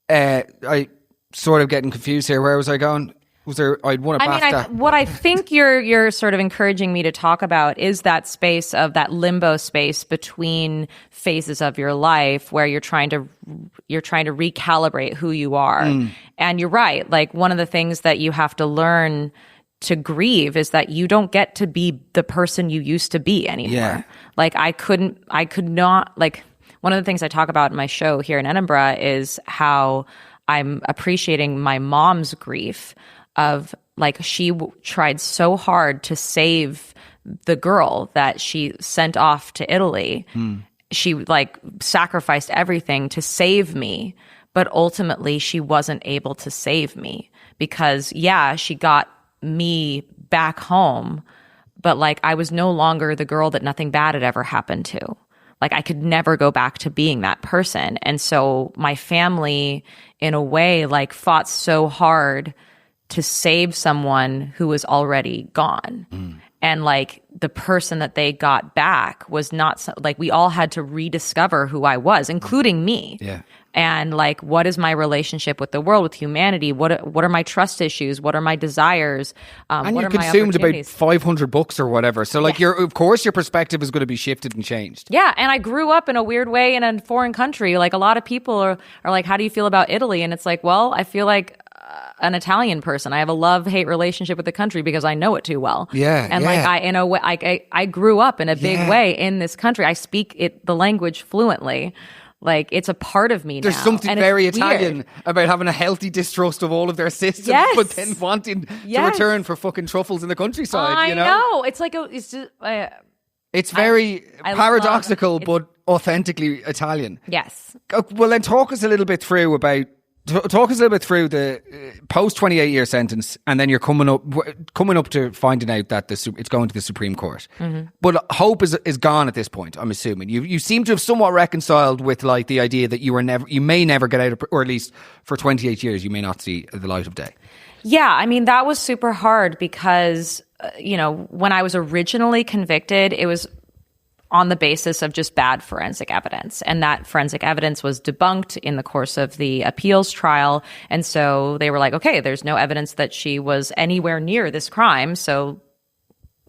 I sort of getting confused here. Where was I going? Was there? I'd want to back that. What I think you're sort of encouraging me to talk about is that space of that limbo space between phases of your life where you're trying to recalibrate who you are. And you're right. Like one of the things that you have to learn to grieve is that you don't get to be the person you used to be anymore. Yeah. Like I could not, like one of the things I talk about in my show here in Edinburgh is how I'm appreciating my mom's grief of like she tried so hard to save the girl that she sent off to Italy. She like sacrificed everything to save me, but ultimately she wasn't able to save me because she got me back home, but like I was no longer the girl that nothing bad had ever happened to. Like I could never go back to being that person. And so my family in a way like fought so hard to save someone who was already gone. And like the person that they got back was not like we all had to rediscover who I was, including me. Yeah. And like, what is my relationship with the world, with humanity? What are my trust issues? What are my desires? And what you are my consumed about opportunities? 500 books or whatever. So like of course your perspective is going to be shifted and changed. Yeah, and I grew up in a weird way in a foreign country. Like a lot of people are like, how do you feel about Italy? And it's like, well, I feel like an Italian person. I have a love-hate relationship with the country because I know it too well. Yeah. And like I grew up in a big way in this country. I speak the language fluently. Like it's a part of me There's now. something very Italian about having a healthy distrust of all of their systems, but then wanting to return for fucking truffles in the countryside. I know. It's like it's just. It's very paradoxical, but authentically Italian. Yes. Well, then talk us a little bit through the post 28-year sentence, and then you're coming up to finding out that it's going to the Supreme Court. But hope is gone at this point. I'm assuming you seem to have somewhat reconciled with like the idea that you may never get out, or at least for 28 years you may not see the light of day. Yeah, I mean that was super hard because when I was originally convicted, it was on the basis of just bad forensic evidence. And that forensic evidence was debunked in the course of the appeals trial. And so they were like, okay, there's no evidence that she was anywhere near this crime, so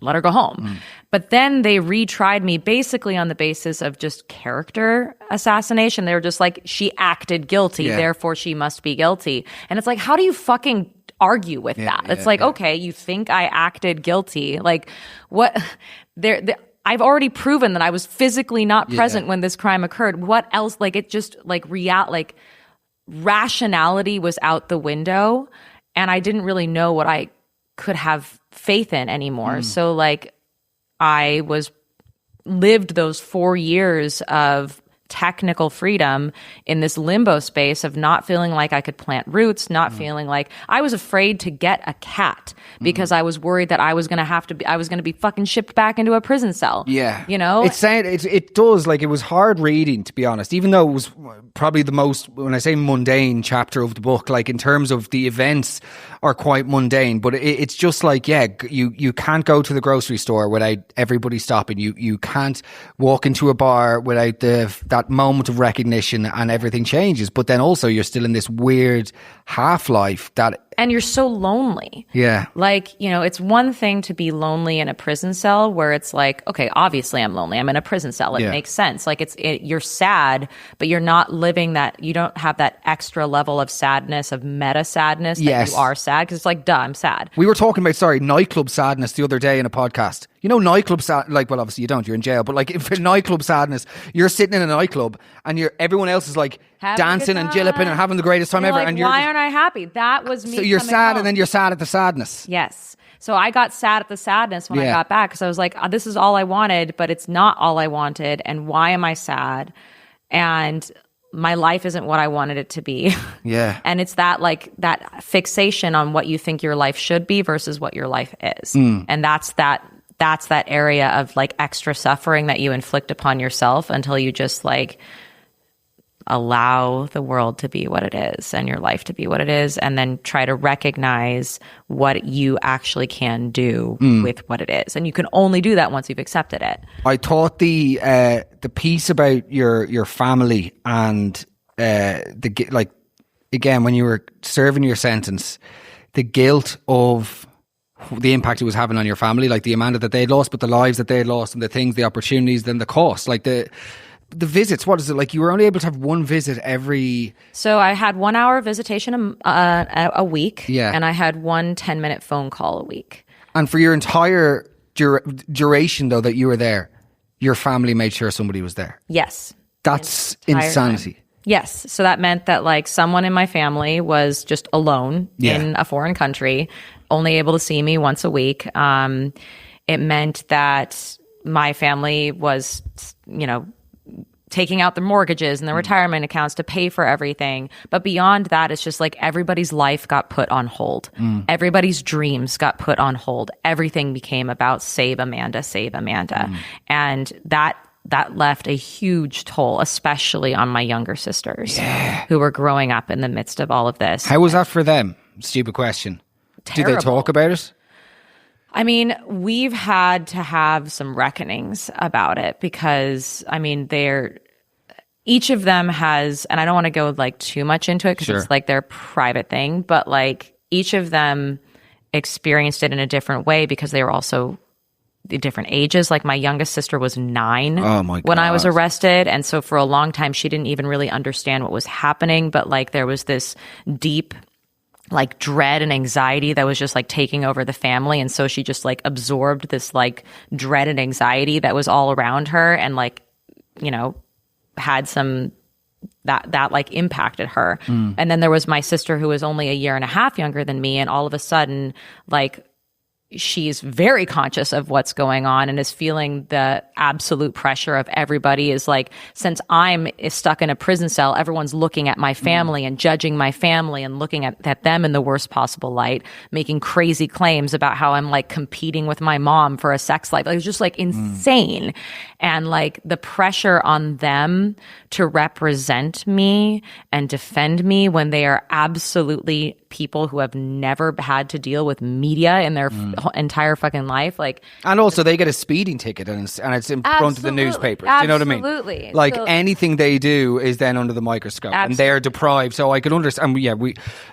let her go home. But then they retried me basically on the basis of just character assassination. They were just like, she acted guilty, therefore she must be guilty. And it's like, how do you fucking argue with that? It's like, okay, you think I acted guilty. Like, what? I've already proven that I was physically not present when this crime occurred. What else? Like it just like rationality was out the window, and I didn't really know what I could have faith in anymore. So like I lived those 4 years of technical freedom in this limbo space of not feeling like I could plant roots, not feeling like I was afraid to get a cat because I was worried that I was going to be fucking shipped back into a prison cell. Yeah. You know? It does, like, it was hard reading, to be honest, even though it was probably the most, when I say mundane chapter of the book, like in terms of the events are quite mundane, but it's just like, yeah, you can't go to the grocery store without everybody stopping. You can't walk into a bar without that moment of recognition, and everything changes. But then also you're still in this weird half-life and you're so lonely. Yeah. Like, you know, it's one thing to be lonely in a prison cell where it's like, okay, obviously I'm lonely. I'm in a prison cell. It makes sense. Like you're sad, but you're not living that. You don't have that extra level of sadness, of meta sadness that you are sad, because it's like, duh, I'm sad. We were talking about, nightclub sadness the other day in a podcast. You know, nightclub like, well, obviously you don't, you're in jail, but like if for nightclub sadness, you're sitting in a nightclub and everyone else is like dancing and jillipping and having the greatest time ever. Like, and why aren't I happy? That was me. So you're sad home. And then you're sad at the sadness. Yes. So I got sad at the sadness when I got back, because I was like, this is all I wanted, but it's not all I wanted. And why am I sad? And my life isn't what I wanted it to be. Yeah. And it's that fixation on what you think your life should be versus what your life is. And that's that area of like extra suffering that you inflict upon yourself until you just like allow the world to be what it is and your life to be what it is, and then try to recognize what you actually can do with what it is. And you can only do that once you've accepted it. I thought the piece about your family and again, when you were serving your sentence, the guilt of the impact it was having on your family, like the amount that they'd lost, but the lives that they'd lost and the things, the opportunities, then the cost, like the visits. What is it like? You were only able to have one visit every... So I had 1 hour visitation a week. Yeah. And I had 1 10-minute phone call a week. And for your entire duration, though, that you were there, your family made sure somebody was there. Yes. That's insanity. Time. Yes. So that meant that like someone in my family was just alone in a foreign country, only able to see me once a week. It meant that my family was, taking out the mortgages and the retirement accounts to pay for everything. But beyond that, it's just like everybody's life got put on hold. Everybody's dreams got put on hold. Everything became about save Amanda, save Amanda. And that left a huge toll, especially on my younger sisters who were growing up in the midst of all of this. How was that for them? Stupid question. Terrible. Did they talk about it? I mean, we've had to have some reckonings about it because, I mean, each of them has, and I don't want to go like too much into it because it's like their private thing, but like each of them experienced it in a different way because they were also different ages. Like my youngest sister was 9 when I was arrested. And so for a long time, she didn't even really understand what was happening. But like there was this deep like dread and anxiety that was just like taking over the family. And so she just like absorbed this like dread and anxiety that was all around her and like, had some that like impacted her. And then there was my sister who was only a year and a half younger than me. And all of a sudden, like, she's very conscious of what's going on and is feeling the absolute pressure of everybody is like, since I'm stuck in a prison cell, everyone's looking at my family and judging my family and looking at them in the worst possible light, making crazy claims about how I'm like competing with my mom for a sex life. Like, it was just like insane. And like the pressure on them to represent me and defend me when they are absolutely people who have never had to deal with media in their entire fucking life. Like, and also they get a speeding ticket and it's in front of the newspapers. You know what I mean? Absolutely. Like anything they do is then under the microscope and they're deprived. So I could understand.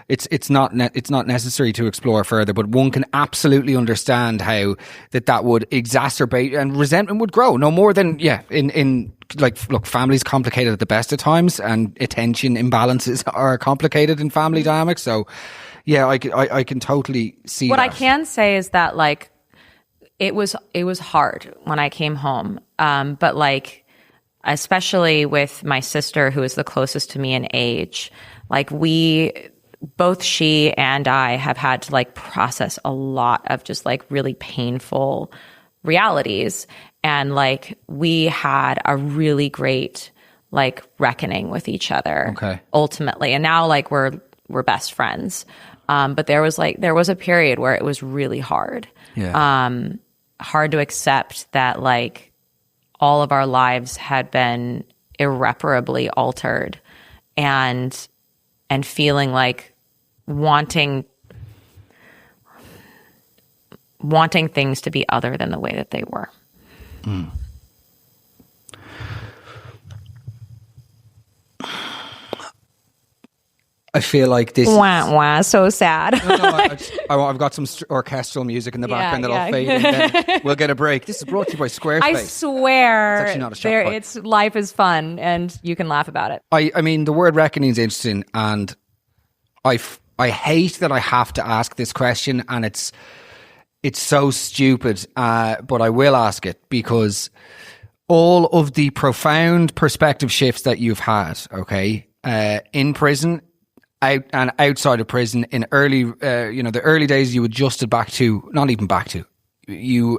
It's not necessary to explore further, but one can absolutely understand how that would exacerbate and resentment would grow. No more than in like, look, family's complicated at the best of times and attention imbalances are complicated in family dynamics. So yeah, I can totally see what that. I can say is that like it was hard when I came home. But like, especially with my sister, who is the closest to me in age, like both she and I have had to like process a lot of just like really painful realities. And like we had a really great like reckoning with each other. Okay. Ultimately. And now like we're best friends. But there was a period where it was really hard. Yeah. Hard to accept that like all of our lives had been irreparably altered, and feeling like wanting things to be other than the way that they were. I feel like this wah, wah, so sad. I've got some orchestral music in the background that'll fade in. Then we'll get a break. This is brought to you by Squarespace. I swear. It's actually not a shop. Life is fun and you can laugh about it. I mean, the word reckoning is interesting, and I hate that I have to ask this question, and it's so stupid, but I will ask it because all of the profound perspective shifts that you've had, okay, in prison, out and outside of prison, in early, the early days you adjusted back to, not even back to, you,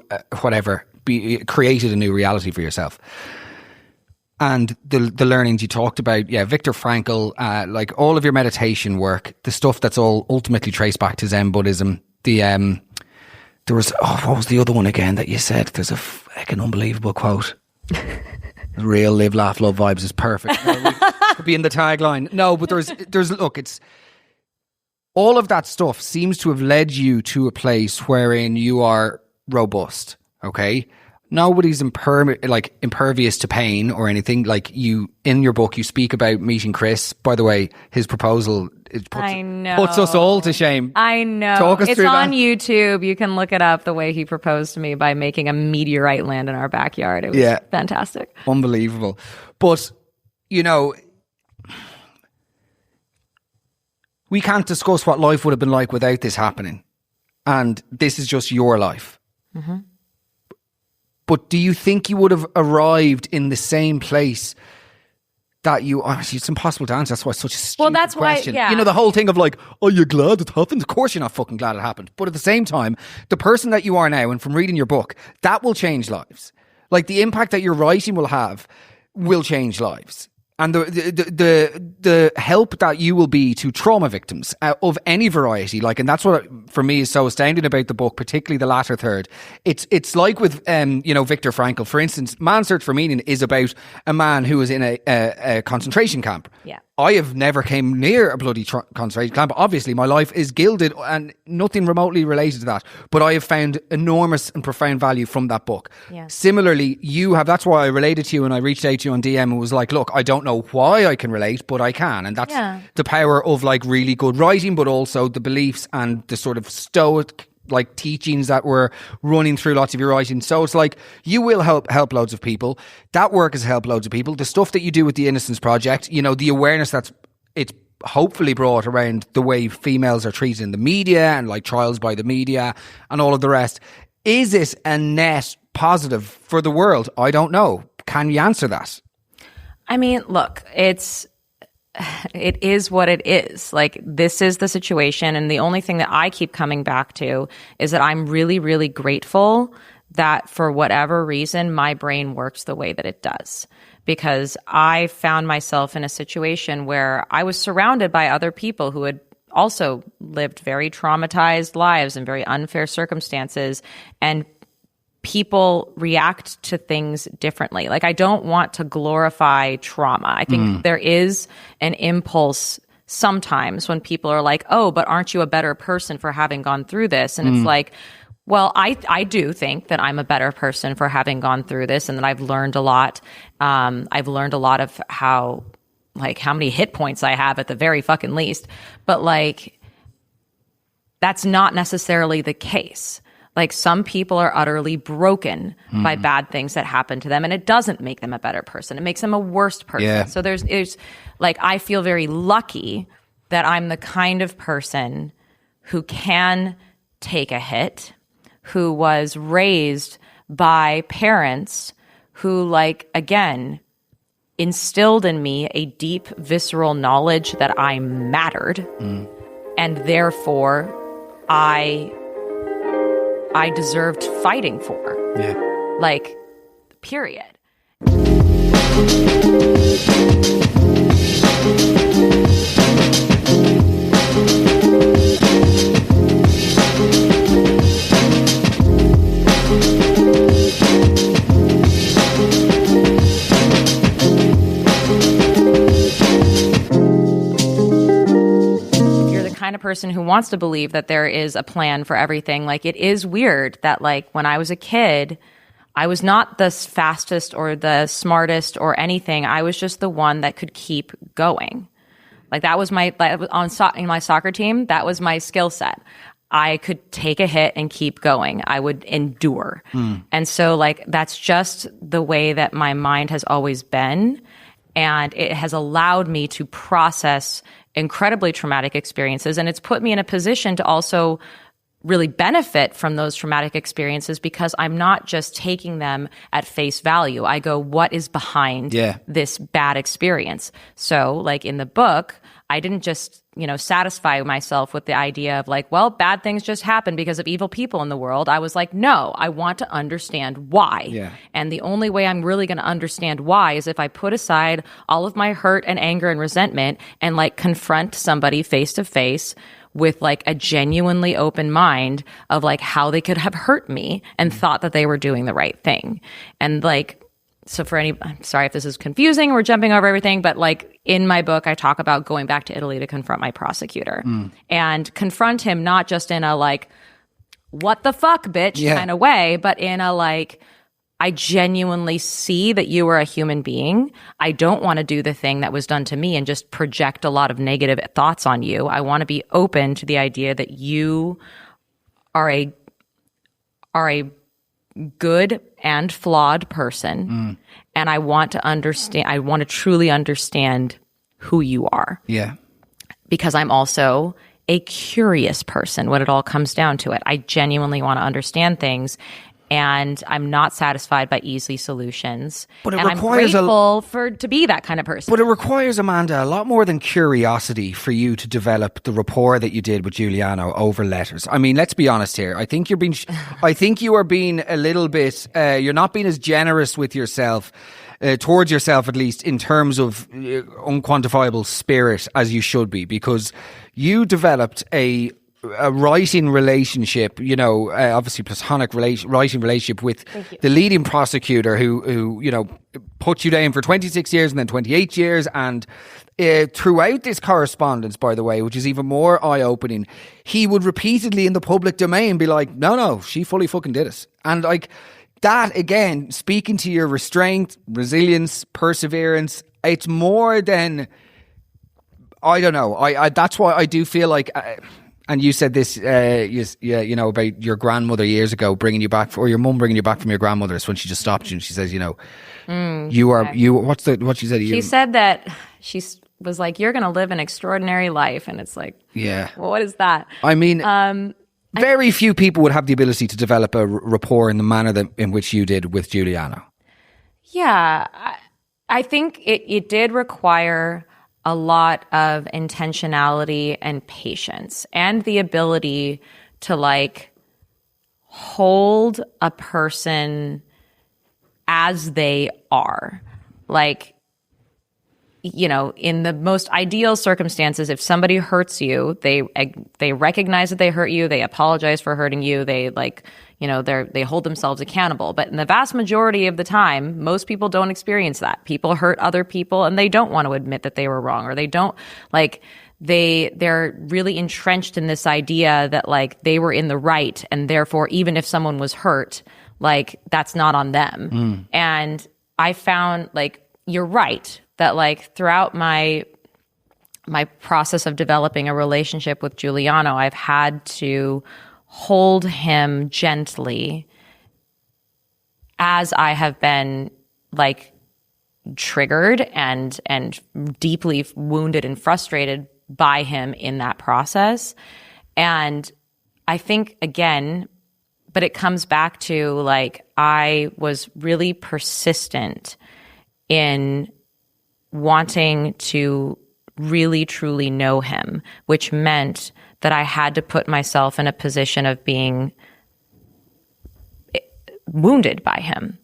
created a new reality for yourself. And the learnings you talked about, Viktor Frankl, like all of your meditation work, the stuff that's all ultimately traced back to Zen Buddhism, there was, what was the other one again that you said? There's a fucking unbelievable quote. Real live, laugh, love vibes is perfect. Could be in the tagline. No, but there's look, it's all of that stuff seems to have led you to a place wherein you are robust. Okay. Nobody's impervious to pain or anything. Like you, in your book, you speak about meeting Chris. By the way, his proposal puts us all to shame. I know. Talk us through that. It's on YouTube. You can look it up, the way he proposed to me by making a meteorite land in our backyard. It was fantastic. Unbelievable. But, we can't discuss what life would have been like without this happening. And this is just your life. Mm-hmm. But do you think you would have arrived in the same place that it's impossible to answer. That's why it's such a stupid question. The whole thing of like, oh, you're glad it happened? Of course you're not fucking glad it happened. But at the same time, the person that you are now, and from reading your book, that will change lives. Like the impact that your writing will have will change lives. And the help that you will be to trauma victims of any variety, and that's what for me is so astounding about the book, particularly the latter third. It's like with Viktor Frankl, for instance. Man's Search for Meaning is about a man who was in a concentration camp. Yeah. I have never came near a bloody concentration camp. Obviously, my life is gilded and nothing remotely related to that. But I have found enormous and profound value from that book. Yeah. Similarly, you have. That's why I related to you and I reached out to you on DM and was like, look, I don't know why I can relate, but I can. And that's the power of really good writing, but also the beliefs and the sort of stoic teachings that were running through lots of your writing. So it's like you will help loads of people. That work has helped loads of people. The stuff that you do with the Innocence Project, the awareness it's hopefully brought around the way females are treated in the media and trials by the media and all of the rest. Is it a net positive for the world? I don't know. Can you answer that? I mean, look, it is what it is. This is the situation. And the only thing that I keep coming back to is that I'm really, really grateful that for whatever reason, my brain works the way that it does. Because I found myself in a situation where I was surrounded by other people who had also lived very traumatized lives in very unfair circumstances, and people react to things differently. I don't want to glorify trauma. I think there is an impulse sometimes when people are like, oh, but aren't you a better person for having gone through this? And it's like, well, I do think that I'm a better person for having gone through this and that I've learned a lot. I've learned a lot of how many hit points I have at the very fucking least. But that's not necessarily the case. Some people are utterly broken by bad things that happen to them, and it doesn't make them a better person. It makes them a worse person. Yeah. So there's I feel very lucky that I'm the kind of person who can take a hit, who was raised by parents who, again, instilled in me a deep, visceral knowledge that I mattered, and therefore I deserved fighting for. Yeah. Period. person who wants to believe that there is a plan for everything. Like, it is weird that, like, when I was a kid, I was not the fastest or the smartest or anything. I was just the one that could keep going. Like, that was in my soccer team, that was my skill set. I could take a hit and keep going. I would endure. And so, like, that's just the way that my mind has always been. And it has allowed me to process incredibly traumatic experiences. And it's put me in a position to also really benefit from those traumatic experiences because I'm not just taking them at face value. I go, what is behind this bad experience? So, like, in the book, I didn't just, satisfy myself with the idea of, like, well, bad things just happen because of evil people in the world. I was like, no, I want to understand why. Yeah. And the only way I'm really going to understand why is if I put aside all of my hurt and anger and resentment and, like, confront somebody face to face with, like, a genuinely open mind of, like, how they could have hurt me and thought that they were doing the right thing. And, like, so I'm sorry if this is confusing, we're jumping over everything, but, like, in my book, I talk about going back to Italy to confront my prosecutor and confront him not just in a, like, what the fuck, bitch kind of way, but in a, like, I genuinely see that you are a human being. I don't want to do the thing that was done to me and just project a lot of negative thoughts on you. I want to be open to the idea that you are a good and flawed person. And I want to truly understand who you are. Yeah. Because I'm also a curious person when it all comes down to it. I genuinely want to understand things. And I'm not satisfied by easy solutions. But I'm grateful to be that kind of person. But it requires, Amanda, a lot more than curiosity for you to develop the rapport that you did with Giuliano over letters. I mean, let's be honest here. I think you are being a little bit. You're not being as generous with yourself, towards yourself at least, in terms of unquantifiable spirit as you should be, because you developed a writing relationship, obviously platonic writing relationship with the leading prosecutor who put you down for 26 years and then 28 years. And throughout this correspondence, by the way, which is even more eye-opening, he would repeatedly in the public domain be like, no, she fully fucking did it. And, like, that, again, speaking to your restraint, resilience, perseverance, it's more than, I don't know. I that's why I do feel like... and you said this, about your grandmother years ago bringing you back, or your mum bringing you back from your grandmother's when she just stopped you and she says, what she said? She said that she was like, you're going to live an extraordinary life. And it's like, well, what is that? I mean, very few people would have the ability to develop a rapport in the manner in which you did with Giuliano. Yeah. I think it did require a lot of intentionality and patience and the ability to, like, hold a person as they are. Like, in the most ideal circumstances, if somebody hurts you, they recognize that they hurt you, they apologize for hurting you, they, like, they hold themselves accountable. But in the vast majority of the time, most people don't experience that. People hurt other people and they don't want to admit that they were wrong, or they don't, like, they're really entrenched in this idea that, like, they were in the right, and therefore even if someone was hurt, like, that's not on them. And I found, like, you're right that, like, throughout my process of developing a relationship with Giuliano, I've had to hold him gently as I have been, like, triggered and deeply wounded and frustrated by him in that process. And I think, again, but it comes back to, like, I was really persistent in wanting to really truly know him, which meant that I had to put myself in a position of being wounded by him.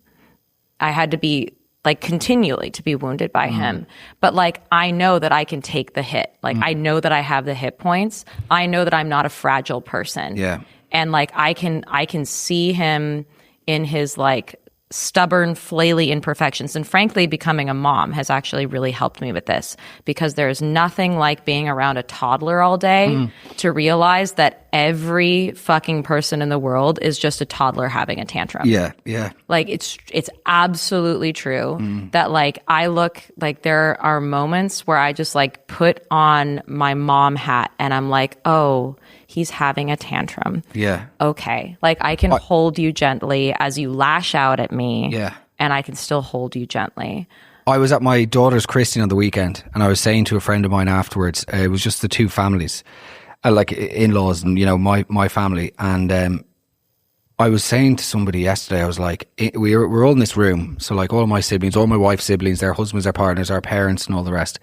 I had to be, like, continually to be wounded by him. But, like, I know that I can take the hit. Like, I know that I have the hit points. I know that I'm not a fragile person. Yeah. And, like, I can see him in his, like, stubborn, flaily imperfections. And frankly, becoming a mom has actually really helped me with this, because there's nothing like being around a toddler all day to realize that every fucking person in the world is just a toddler having a tantrum. Yeah, yeah. Like it's absolutely true that like I look like there are moments where I just like put on my mom hat and I'm like, oh, he's having a tantrum. Yeah. Okay. Like I can hold you gently as you lash out at me. Yeah. And I can still hold you gently. I was at my daughter's christening on the weekend, and I was saying to a friend of mine afterwards, it was just the two families, like in-laws and, you know, my family. And I was saying to somebody yesterday, I was like, we're all in this room. So like all my siblings, all my wife's siblings, their husbands, their partners, our parents and all the rest.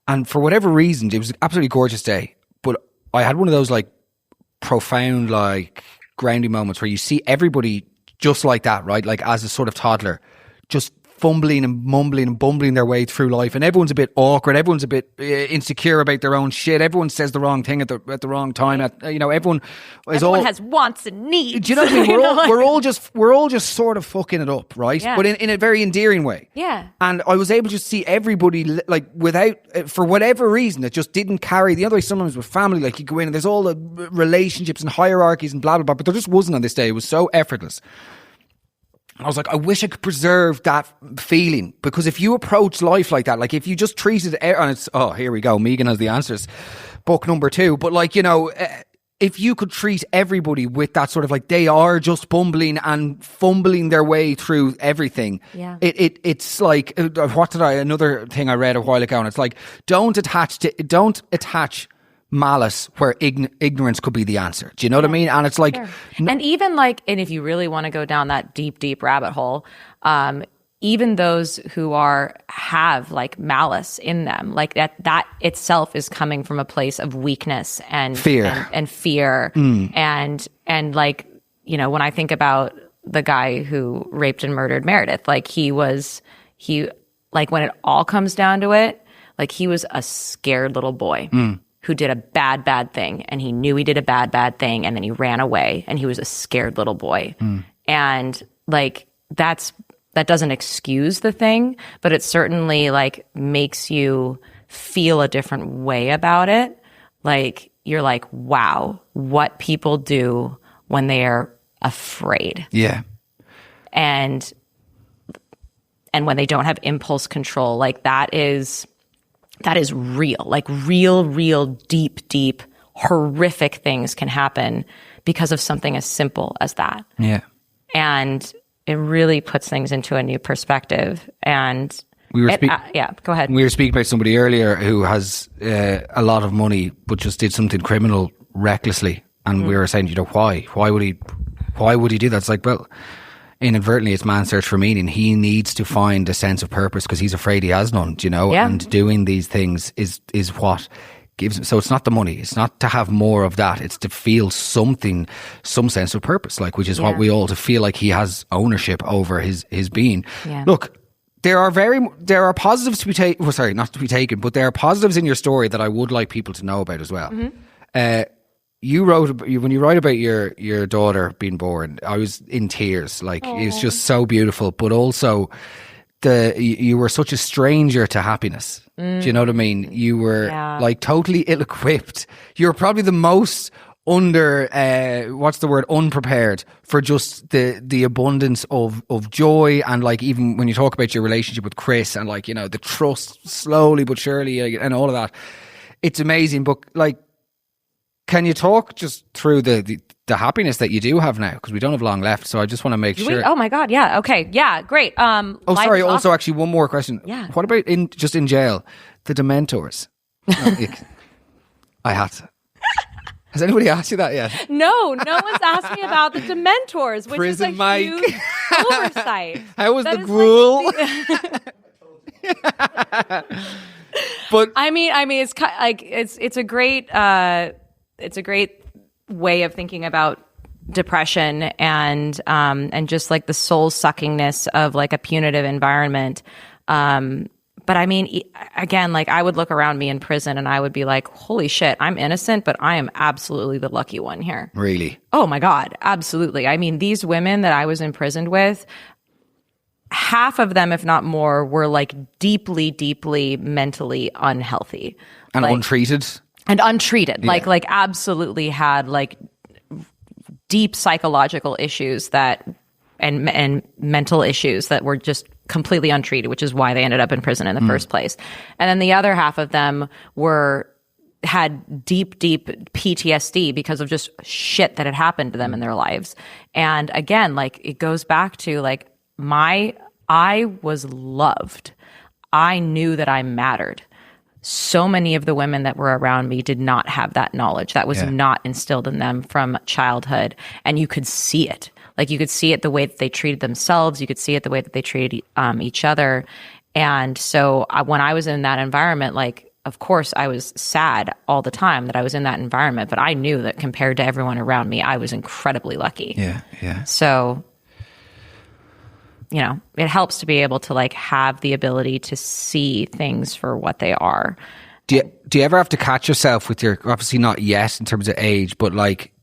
And for whatever reason, it was an absolutely gorgeous day. But I had one of those like profound, like grounding moments where you see everybody just like that, right? Like as a sort of toddler, just fumbling and mumbling and bumbling their way through life, and everyone's a bit awkward, everyone's a bit insecure about their own shit, everyone says the wrong thing at the wrong time, everyone has wants and needs. Do you know what I mean? We're all just sort of fucking it up, right? Yeah. But in a very endearing way. Yeah. And I was able to see everybody like without, for whatever reason, it just didn't carry the other way. Sometimes with family, like you go in and there's all the relationships and hierarchies and blah blah blah, but there just wasn't on this day. It was so effortless. I was like, I wish I could preserve that feeling, because if you approach life like that, like if you just treated it, and it's, oh, here we go, Mehigan has the answers, book number 2. But like, you know, if you could treat everybody with that sort of like, they are just bumbling and fumbling their way through everything. Yeah. It's like, another thing I read a while ago, and it's like, don't attach malice where ignorance could be the answer. Do you know what I mean? And it's like, sure. And even like, and if you really want to go down that deep rabbit hole, even those who have like malice in them, like that itself is coming from a place of weakness and fear and fear. And like, you know, when I think about the guy who raped and murdered Meredith, like he like when it all comes down to it, like he was a scared little boy who did a bad thing, and he knew he did a bad thing, and then he ran away, and he was a scared little boy. And like that doesn't excuse the thing, but it certainly like makes you feel a different way about it. Like you're like, wow, what people do when they are afraid. Yeah. And when they don't have impulse control, like that is real. Like real, deep, horrific things can happen because of something as simple as that. Yeah. And it really puts things into a new perspective. And go ahead. We were speaking about somebody earlier who has a lot of money, but just did something criminal recklessly. And we were saying, you know, why? Why would he do that? It's like, well, inadvertently, it's man's search for meaning. He needs to find a sense of purpose because he's afraid he has none, you know? Yeah. And doing these things is what gives him. So it's not the money. It's not to have more of that. It's to feel some sense of purpose, like, which is what we all, to feel like he has ownership over his being. Yeah. Look, there are positives to be taken. Well, sorry, not to be taken, but there are positives in your story that I would like people to know about as well. When you write about your daughter being born, I was in tears. Like, it's just so beautiful, but also you were such a stranger to happiness. Do you know what I mean? You were like totally ill-equipped. You're probably the most unprepared for just the abundance of joy. And like, even when you talk about your relationship with Chris and like, you know, the trust slowly but surely and all of that, it's amazing. But like, can you talk just through the happiness that you do have now? Because we don't have long left, so I just want to make sure. Oh my God, yeah, okay, yeah, great. Sorry. Also, actually, one more question. Yeah. What about in jail, the Dementors? I had to. Has anybody asked you that yet? No one's asked me about the Dementors, which Prison is a Mike. huge oversight. How was the gruel? But I mean, it's like it's a great. It's a great way of thinking about depression and just like the soul suckingness of like a punitive environment. But I mean, again, like I would look around me in prison and I would be like, holy shit, I'm innocent, but I am absolutely the lucky one here. Really? Oh my God, absolutely. I mean, these women that I was imprisoned with, half of them, if not more, were like deeply, deeply mentally unhealthy. And like, untreated. And untreated. Yeah. Like absolutely had like deep psychological issues and mental issues that were just completely untreated, which is why they ended up in prison in the first place. And then the other half of them had deep PTSD because of just shit that had happened to them in their lives. And again, like it goes back to like I was loved. I knew that I mattered. So many of the women that were around me did not have that knowledge. That was not instilled in them from childhood. And you could see it. Like you could see it the way that they treated themselves. You could see it the way that they treated each other. And so when I was in that environment, like, of course, I was sad all the time that I was in that environment, but I knew that compared to everyone around me, I was incredibly lucky. Yeah. So, it helps to be able to like have the ability to see things for what they are. Do you ever have to catch yourself with your, obviously not yet in terms of age, but like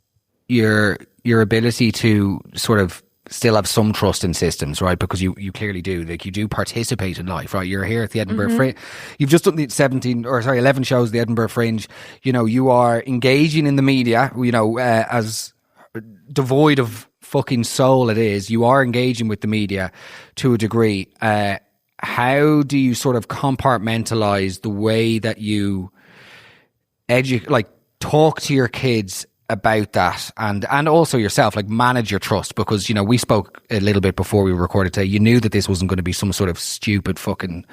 your ability to sort of still have some trust in systems, right? Because you clearly do. Like you do participate in life, right? You're here at the Edinburgh Fringe. You've just done the 11 shows at the Edinburgh Fringe. You are engaging in the media, as devoid of fucking soul it is. You are engaging with the media to a degree. How do you sort of compartmentalize the way that you talk to your kids about that and also yourself, like manage your trust? Because we spoke a little bit before we recorded today. You knew that this wasn't going to be some sort of stupid fucking,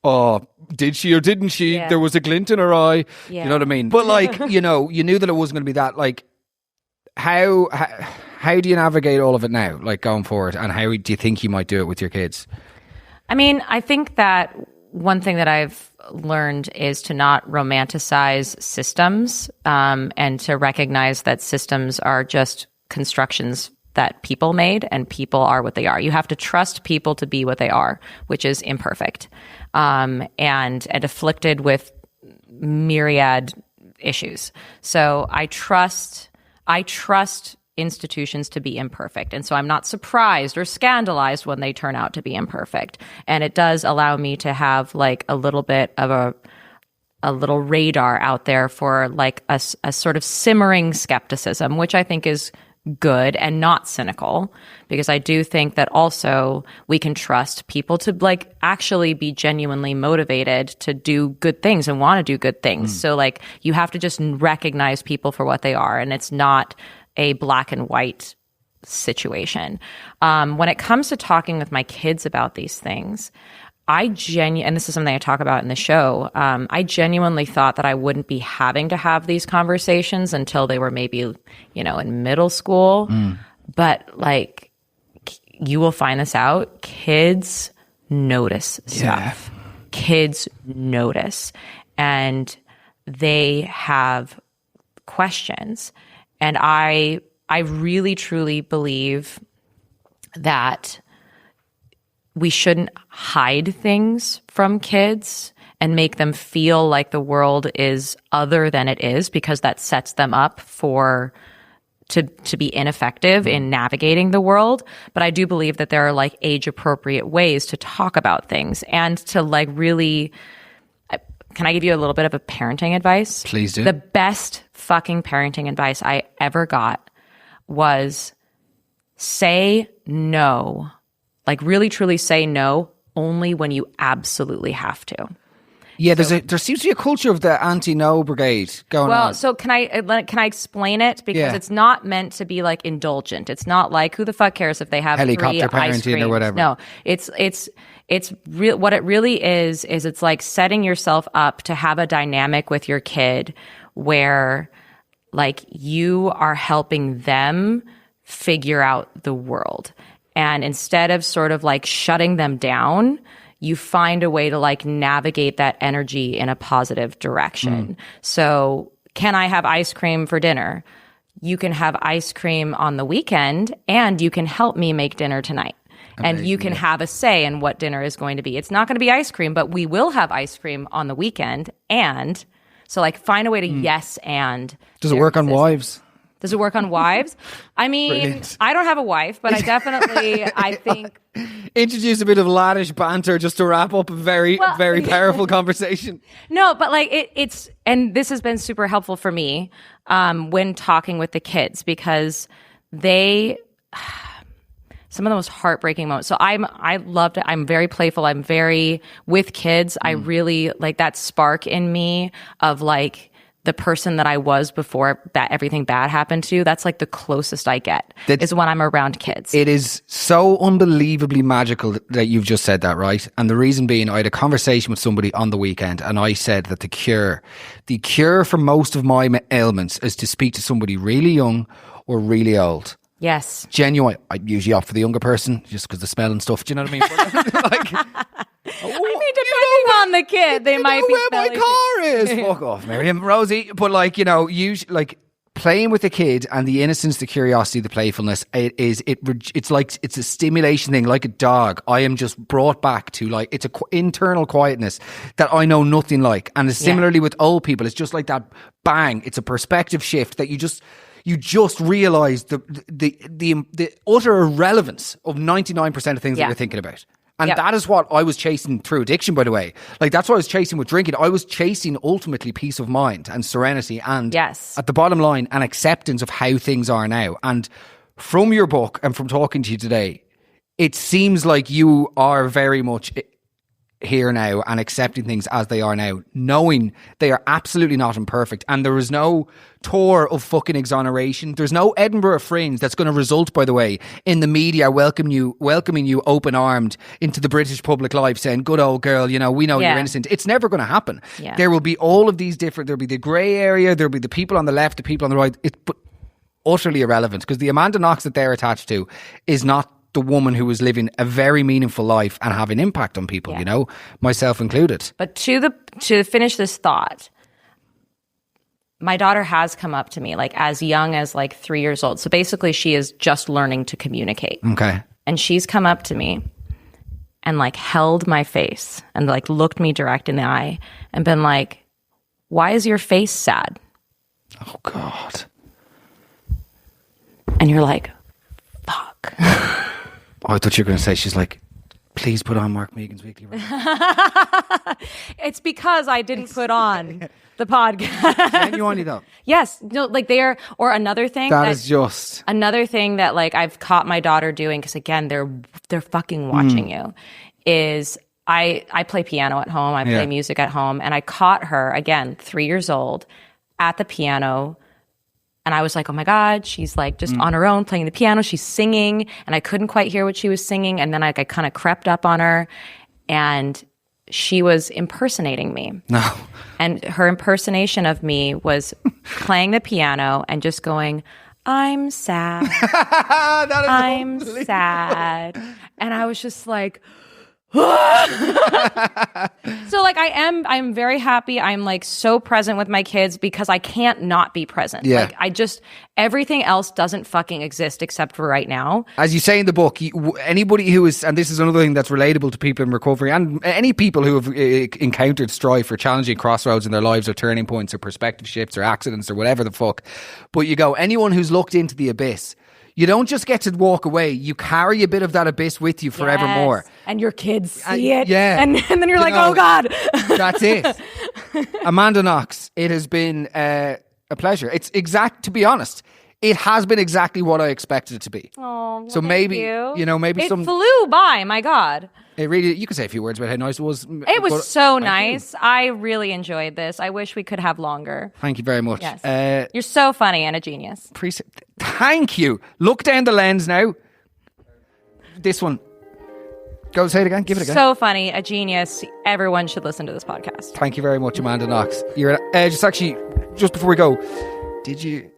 oh, did she or didn't she? There was a glint in her eye. You know what I mean? But like, you knew that it wasn't going to be that. Like, how do you navigate all of it now, like going forward, and how do you think you might do it with your kids? I mean, I think that one thing that I've learned is to not romanticize systems, and to recognize that systems are just constructions that people made, and people are what they are. You have to trust people to be what they are, which is imperfect, and afflicted with myriad issues. So I trust institutions to be imperfect. And so I'm not surprised or scandalized when they turn out to be imperfect. And it does allow me to have like a little bit of a little radar out there for like a sort of simmering skepticism, which I think is good and not cynical, because I do think that also we can trust people to like actually be genuinely motivated to do good things and want to do good things. So like you have to just recognize people for what they are, and it's not a black and white situation. When it comes to talking with my kids about these things, and this is something I talk about in the show, I genuinely thought that I wouldn't be having to have these conversations until they were maybe, in middle school. But like, you will find this out. Kids notice stuff. Kids notice. And they have questions. And I really, truly believe that we shouldn't hide things from kids and make them feel like the world is other than it is, because that sets them up to be ineffective in navigating the world. But I do believe that there are like age appropriate ways to talk about things and to like really. Can I give you a little bit of a parenting advice? Please do. The best fucking parenting advice I ever got was say no. Like really, truly say no only when you absolutely have to. Yeah, there seems to be a culture of the anti-no brigade going on. Well, so can I explain it? Because it's not meant to be like indulgent. It's not like who the fuck cares if they have helicopter 3 ice parenting creams. or whatever. No, it's real. What it really is it's like setting yourself up to have a dynamic with your kid where like you are helping them figure out the world. And instead of sort of like shutting them down, you find a way to like navigate that energy in a positive direction. So can I have ice cream for dinner? You can have ice cream on the weekend, and you can help me make dinner tonight. Amazing, and you can have a say in what dinner is going to be. It's not going to be ice cream, but we will have ice cream on the weekend. And so like find a way to yes and. Does it work on wives? Does it work on wives? I mean, brilliant. I don't have a wife, but I definitely, I think... Introduce a bit of laddish banter just to wrap up a very powerful conversation. No, but like it's, and this has been super helpful for me when talking with the kids, because some of the most heartbreaking moments. So I loved it. I'm very playful. I'm very with kids. I really like that spark in me of like the person that I was before that everything bad happened to. That's like the closest I get is when I'm around kids. It is so unbelievably magical that you've just said that, right? And the reason being, I had a conversation with somebody on the weekend and I said that the cure for most of my ailments is to speak to somebody really young or really old. Yes. Genuine. I usually opt for the younger person just because the smell and stuff. Do you know what I mean? I mean, depending on the kid, they might be where my car is. Fuck off, Miriam. Rosie. But like, you know, usually like playing with the kid and the innocence, the curiosity, the playfulness, it's like, it's a stimulation thing, like a dog. I am just brought back to like, it's a internal quietness that I know nothing like. And similarly with old people, it's just like that bang. It's a perspective shift that you just realise the utter irrelevance of 99% of things that you're thinking about. And that is what I was chasing through addiction, by the way. Like, that's what I was chasing with drinking. I was chasing ultimately peace of mind and serenity and at the bottom line, an acceptance of how things are now. And from your book and from talking to you today, it seems like you are very much here now and accepting things as they are now, knowing they are absolutely not imperfect. And there is no tour of fucking exoneration. There's no Edinburgh Fringe that's going to result, by the way, in the media welcoming you open-armed into the British public life saying, good old girl, you know, we know you're innocent. It's never going to happen. Yeah. There will be all of these different, there'll be the grey area, there'll be the people on the left, the people on the right. But utterly irrelevant, because the Amanda Knox that they're attached to is not the woman who was living a very meaningful life and having impact on people, you know, myself included. But to finish this thought, my daughter has come up to me like as young as like 3 years old. So basically she is just learning to communicate. Okay. And she's come up to me and like held my face and like looked me direct in the eye and been like, why is your face sad? Oh God. And you're like, fuck. I thought you were going to say, she's like, please put on Mark Mehigan's Weekly Roundup. It's because I didn't put on the podcast. Genuinely though. Yes. No, like they are, or another thing. That is just. Another thing that like I've caught my daughter doing, because again, they're fucking watching you, is I play piano at home. I play music at home. And I caught her, again, 3 years old, at the piano. And I was like, oh my God, she's like just on her own playing the piano. She's singing. And I couldn't quite hear what she was singing. And then I kind of crept up on her and she was impersonating me. No. And her impersonation of me was playing the piano and just going, I'm sad. I'm sad. And I was just like, so like I'm very happy. I'm like so present with my kids because I can't not be present. Yeah. Like everything else doesn't fucking exist except for right now. As you say in the book, anybody who is, and this is another thing that's relatable to people in recovery and any people who have encountered strife or challenging crossroads in their lives or turning points or perspective shifts or accidents or whatever the fuck. But you go, anyone who's looked into the abyss, you don't just get to walk away. You carry a bit of that abyss with you forevermore. Yes. And your kids see it. Yeah. And then you're like, oh God. That's it. Amanda Knox, it has been a pleasure. It's to be honest, it has been exactly what I expected it to be. Oh, well, so maybe, you know, maybe it flew by, my God. It really, you could say a few words about how nice it was. It was so nice. I really enjoyed this. I wish we could have longer. Thank you very much. Yes. You're so funny and a genius. Thank you. Look down the lens now. This one. Go say it again. Give it a go. So funny, a genius. Everyone should listen to this podcast. Thank you very much, Amanda Knox. You're just before we go, did you